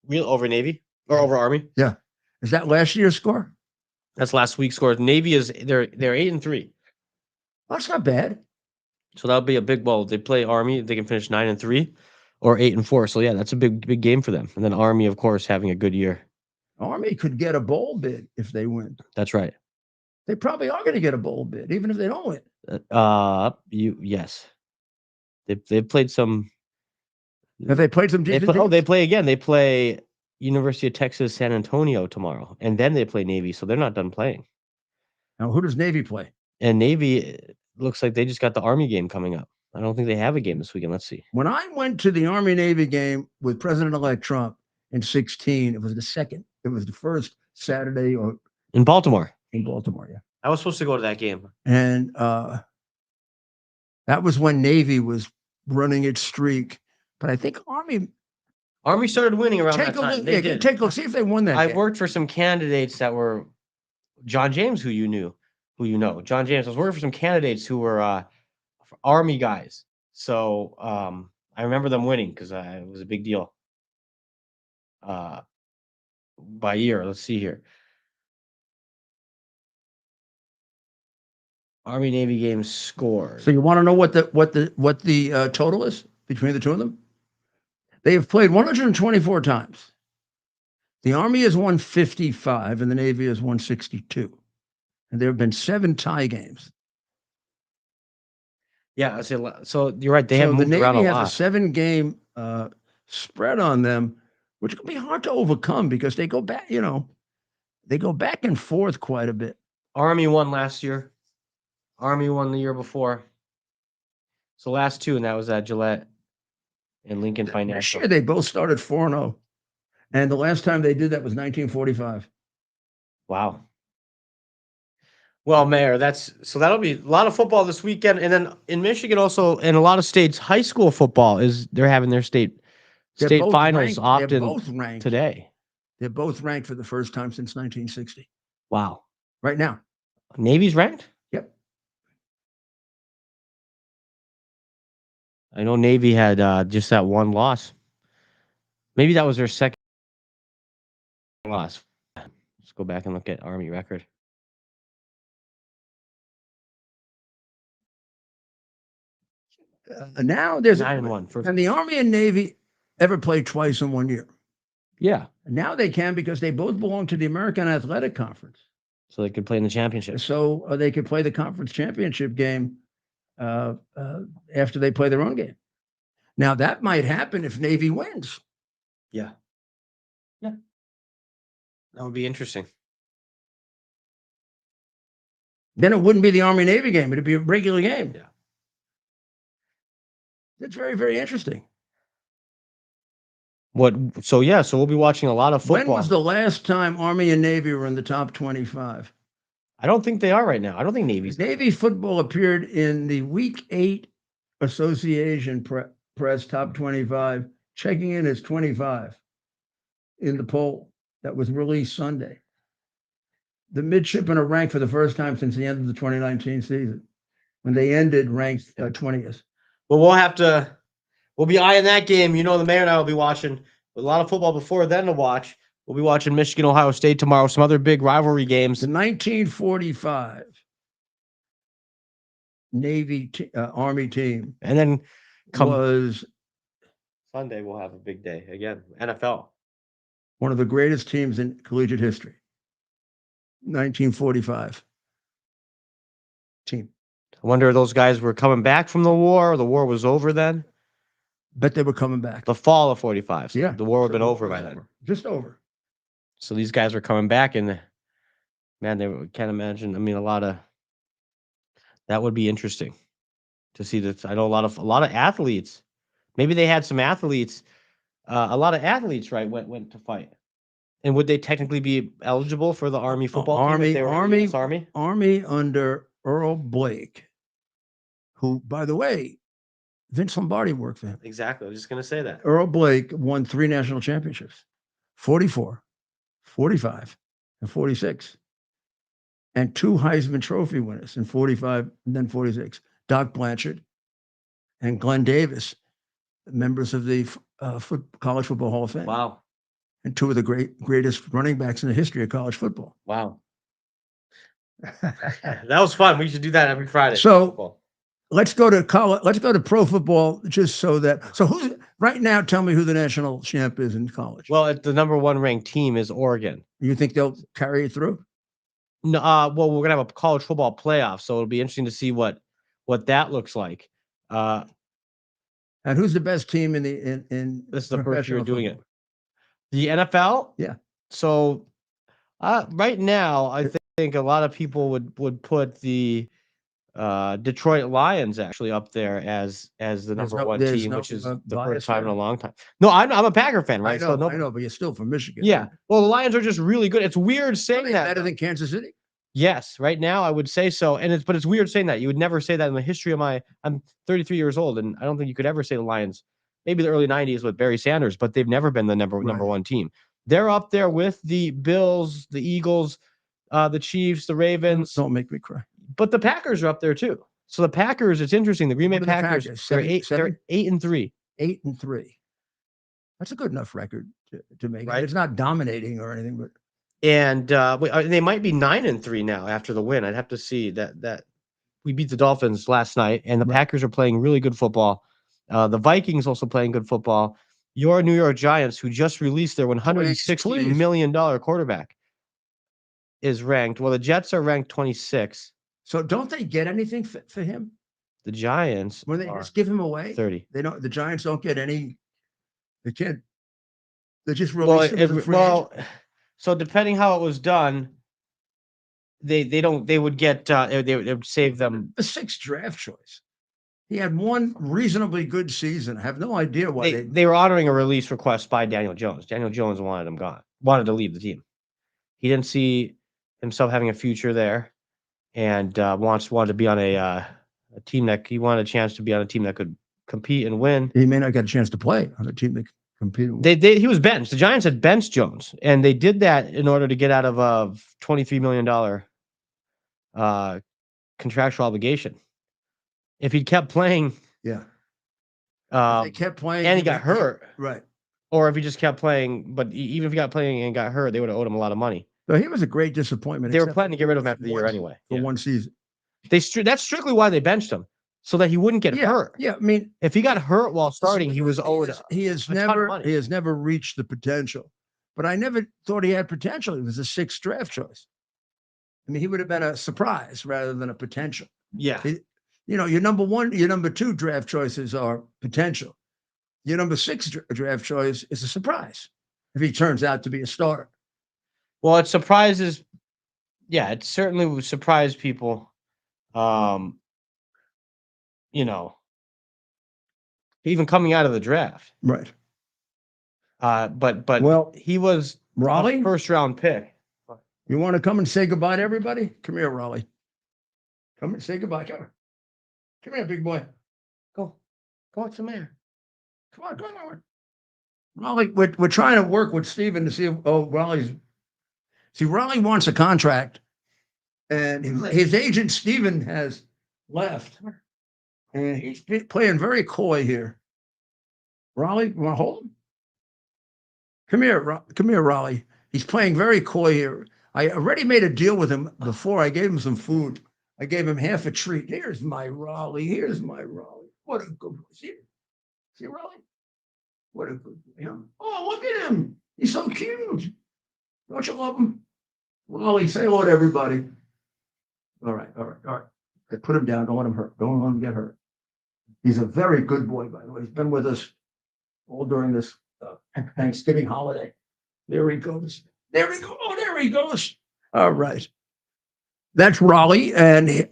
Real over Navy or over Army. Yeah, is that last year's score? That's last week's score. Navy is they're 8-3. That's not bad. So that'll be a big. Well, they play Army. They can finish 9-3, or 8-4. So yeah, that's a big game for them. And then Army, of course, having a good year. Army could get a bowl bid if they win. That's right. They probably are going to get a bowl bid, even if they don't win. Yes. They've played some. Have they played some decent teams? They play again. They play University of Texas San Antonio tomorrow, and then they play Navy. So they're not done playing. Now, who does Navy play? And Navy looks like they just got the Army game coming up. I don't think they have a game this weekend. Let's see. When I went to the Army-Navy game with President-elect Trump in 2016, it was the second. It was the first Saturday in Baltimore. In Baltimore, yeah. I was supposed to go to that game. And that was when Navy was running its streak. But I think Army started winning around that time. They did. Take a look, see if they won that I've game. worked for some candidates that were John James, who you know. John James. I was working for some candidates who were Army guys. So I remember them winning because it was a big deal. By year, let's see here. Army Navy games scored. So you want to know what the total is between the two of them? They have played 124 times. The Army has won 55 and the Navy has won 62. And there have been 7 tie games. Yeah, so you're right. They have moved around a lot. The Navy has a 7-game spread on them, which can be hard to overcome because they go back, they go back and forth quite a bit. Army won last year. Army won the year before. So last 2, and that was at Gillette and Lincoln Financial. Sure, they both started 4-0. And the last time they did that was 1945. Wow. Well, Mayor, that'll be a lot of football this weekend. And then in Michigan also, in a lot of states, high school football they're having their state finals often today. They're both ranked for the first time since 1960. Wow. Right now. Navy's ranked? Yep. I know Navy had just that one loss. Maybe that was their second loss. Let's go back and look at Army record. Now there's 9-1. And the Army and Navy ever played twice in 1 year. Yeah. And now they can because they both belong to the American Athletic Conference. So they could play in the championship. So they could play the conference championship game after they play their own game. Now that might happen if Navy wins. Yeah. Yeah. That would be interesting. Then it wouldn't be the Army-Navy game. It'd be a regular game. Yeah. That's very, very interesting. So we'll be watching a lot of football. When was the last time Army and Navy were in the top 25? I don't think they are right now. I don't think Navy football appeared in the Week 8 Association Press top 25, checking in as 25 in the poll that was released Sunday. The midshipmen are ranked for the first time since the end of the 2019 season, when they ended ranked 20th. Well, we'll be eyeing that game. The Mayor and I will be watching a lot of football before then to watch. We'll be watching Michigan, Ohio State tomorrow. Some other big rivalry games. The 1945 Navy Army team, and then was Sunday. We'll have a big day again. NFL, one of the greatest teams in collegiate history. 1945 team. I wonder if those guys were coming back from the war, or the war was over then. Bet they were coming back. The fall of 45. Yeah. The war would have been over by then. Just over. So these guys were coming back, and man, can't imagine. I mean, a lot of That would be interesting to see that. I know a lot of athletes. Maybe they had some athletes. A lot of athletes, right, went to fight. And would they technically be eligible for the Army football team if they were in the US Army? Army under Earl Blake, who, by the way, Vince Lombardi worked for him. Exactly. I was just going to say that. Earl Blake won 3 national championships, 44, 45, and 46. And 2 Heisman Trophy winners in 45 and then 46. Doc Blanchard and Glenn Davis, members of the College Football Hall of Fame. Wow. And 2 of the greatest running backs in the history of college football. Wow. That was fun. We should do that every Friday. So let's go to college. Let's go to pro football just so that. So who's right now? Tell me who the national champ is in college. Well, the number 1 ranked team is Oregon. You think they'll carry it through? No. Well, we're gonna have a college football playoff, so it'll be interesting to see what that looks like. And who's the best team in This is the first year doing football? it. The NFL? Yeah. So right now, I think a lot of people would put the Detroit Lions actually up there as the number 1 team, which is the first time in a long time. No, I'm a Packer fan, right? I know, but you're still from Michigan. Yeah. Well, the Lions are just really good. It's weird saying that. Better than Kansas City? Yes, right now I would say so. But it's weird saying that. You would never say that in the history of I'm 33 years old, and I don't think you could ever say the Lions. Maybe the early 90s with Barry Sanders, but they've never been the number 1 team. They're up there with the Bills, the Eagles, the Chiefs, the Ravens. Don't make me cry. But the Packers are up there too. So the Packers, it's interesting. The Green Bay Packers, they're 8-3. 8-3. That's a good enough record to make. Right. It's not dominating or anything, but And they might be 9-3 now after the win. I'd have to see that we beat the Dolphins last night, and the Packers are playing really good football. The Vikings also playing good football. Your New York Giants, who just released their $160 million quarterback, is ranked. Well, the Jets are ranked 26. So don't they get anything for him? The Giants, when they just give him away, 30. They don't. The Giants don't get any. They can't. They just release him as a free agent. So depending how it was done, they don't. They would get. They would save them a 6th draft choice. He had 1 reasonably good season. I have no idea why they were honoring a release request by Daniel Jones. Daniel Jones wanted him gone. Wanted to leave the team. He didn't see himself having a future there, and wanted to be on a team that he wanted a chance to be on a team that could compete and win. He may not get a chance to play on a team that compete and win. He was benched. The Giants had benched Jones, and they did that in order to get out of a $23 million contractual obligation. If he'd kept playing, they kept playing, and he got hurt, right? Or if he just kept playing, but even if he got playing and got hurt, they would have owed him a lot of money. So he was a great disappointment. They were planning to get rid of him after the year anyway. For 1 season. That's strictly why they benched him, so that he wouldn't get hurt. Yeah, I mean, if he got hurt while starting, he was owed. He has never reached the potential. But I never thought he had potential. He was a 6th draft choice. I mean, he would have been a surprise rather than a potential. Yeah. Your number 1, your number 2 draft choices are potential. Your number 6 draft choice is a surprise if he turns out to be a starter. Well, it surprises. Yeah, it certainly would surprise people. Even coming out of the draft. Right. But he was Raleigh, a 1st round pick. You want to come and say goodbye to everybody? Come here, Raleigh. Come and say goodbye. Come here, big boy. Go watch some air. Come on. Raleigh, we're trying to work with Stephen to see if Raleigh wants a contract, and his agent Stephen has left, and he's playing very coy here. Raleigh, you want to hold him? Come here, Raleigh. He's playing very coy here. I already made a deal with him before. I gave him some food. I gave him half a treat. Here's my Raleigh. What a good boy. See Raleigh? What a good boy. Huh? Oh, look at him. He's so cute. Don't you love him? Raleigh, say hello to everybody. All right. Okay, put him down. Don't let him hurt. Don't let him get hurt. He's a very good boy, by the way. He's been with us all during this Thanksgiving holiday. There he goes. Oh, there he goes. All right. That's Raleigh. And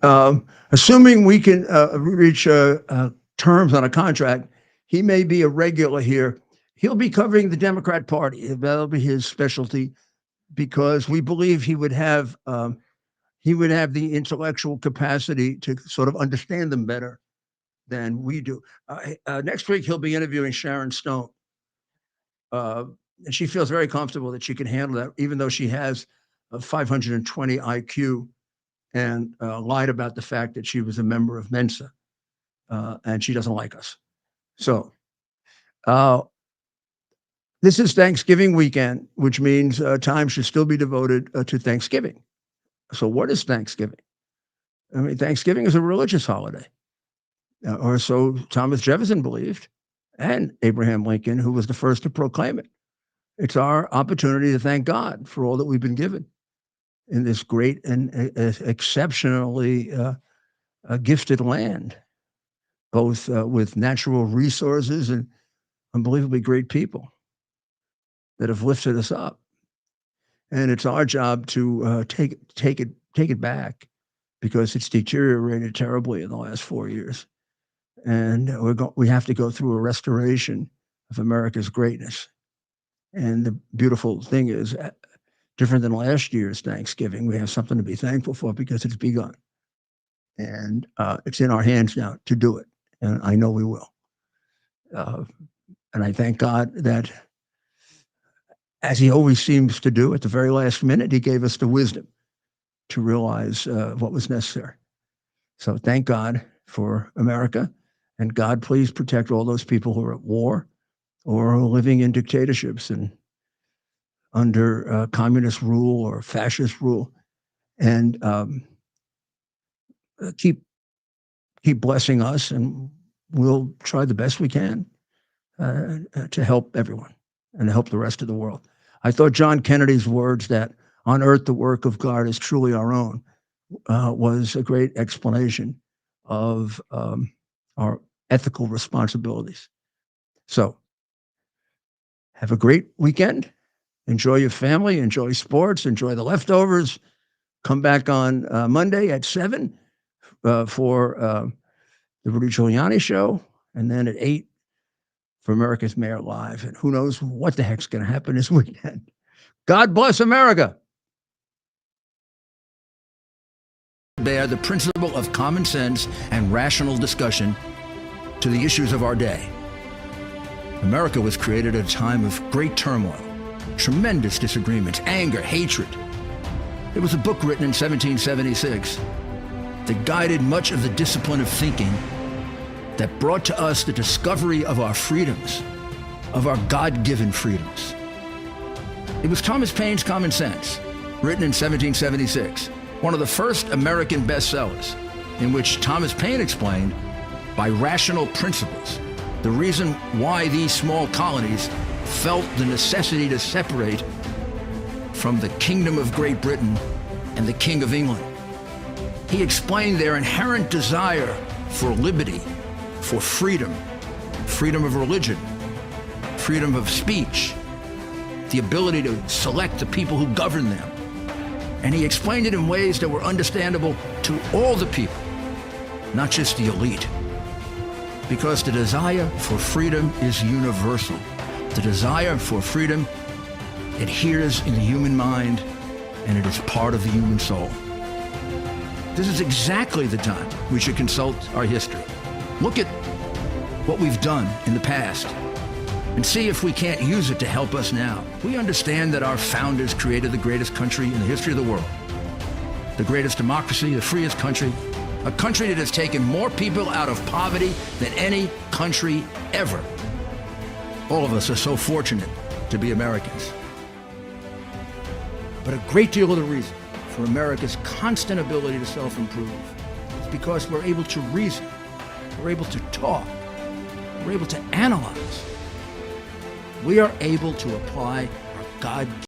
assuming we can reach terms on a contract, he may be a regular here. He'll be covering the Democrat Party. That'll be his specialty, because we believe he would have the intellectual capacity to sort of understand them better than we do. Next week, he'll be interviewing Sharon Stone. And she feels very comfortable that she can handle that, even though she has a 520 IQ and lied about the fact that she was a member of Mensa, and she doesn't like us. So this is Thanksgiving weekend, which means time should still be devoted to Thanksgiving. So what is Thanksgiving? I mean, Thanksgiving is a religious holiday, or so Thomas Jefferson believed, and Abraham Lincoln, who was the first to proclaim it. It's our opportunity to thank God for all that we've been given in this great and exceptionally gifted land, both with natural resources and unbelievably great people that have lifted us up. And it's our job to take it back, because it's deteriorated terribly in the last 4 years. And we have to go through a restoration of America's greatness. And the beautiful thing is, different than last year's Thanksgiving, we have something to be thankful for, because it's begun. And it's in our hands now to do it. And I know we will. And I thank God that, as he always seems to do, at the very last minute, he gave us the wisdom to realize what was necessary. So thank God for America. And God, please protect all those people who are at war or who are living in dictatorships and under communist rule or fascist rule. And keep blessing us, and we'll try the best we can to help everyone and to help the rest of the world. I thought John Kennedy's words that on earth the work of God is truly our own was a great explanation of our ethical responsibilities. So have a great weekend. Enjoy your family, enjoy sports, enjoy the leftovers. Come back on Monday at 7 for the Rudy Giuliani show, and then at 8 for America's Mayor Live. And who knows what the heck's going to happen this weekend. God bless America. Bear the principle of common sense and rational discussion to the issues of our day. America was created at a time of great turmoil, tremendous disagreements, anger, hatred. There was a book written in 1776 that guided much of the discipline of thinking that brought to us the discovery of our freedoms, of our God-given freedoms. It was Thomas Paine's Common Sense, written in 1776, one of the first American bestsellers, in which Thomas Paine explained, by rational principles, the reason why these small colonies felt the necessity to separate from the Kingdom of Great Britain and the King of England. He explained their inherent desire for liberty, for freedom, freedom of religion, freedom of speech, the ability to select the people who govern them. And he explained it in ways that were understandable to all the people, not just the elite. Because the desire for freedom is universal. The desire for freedom adheres in the human mind, and it is part of the human soul. This is exactly the time we should consult our history. Look at what we've done in the past and see if we can't use it to help us now. We understand that our founders created the greatest country in the history of the world, the greatest democracy, the freest country, a country that has taken more people out of poverty than any country ever. All of us are so fortunate to be Americans. But a great deal of the reason for America's constant ability to self-improve is because we're able to reason, we're able to talk, we're able to analyze. We are able to apply our God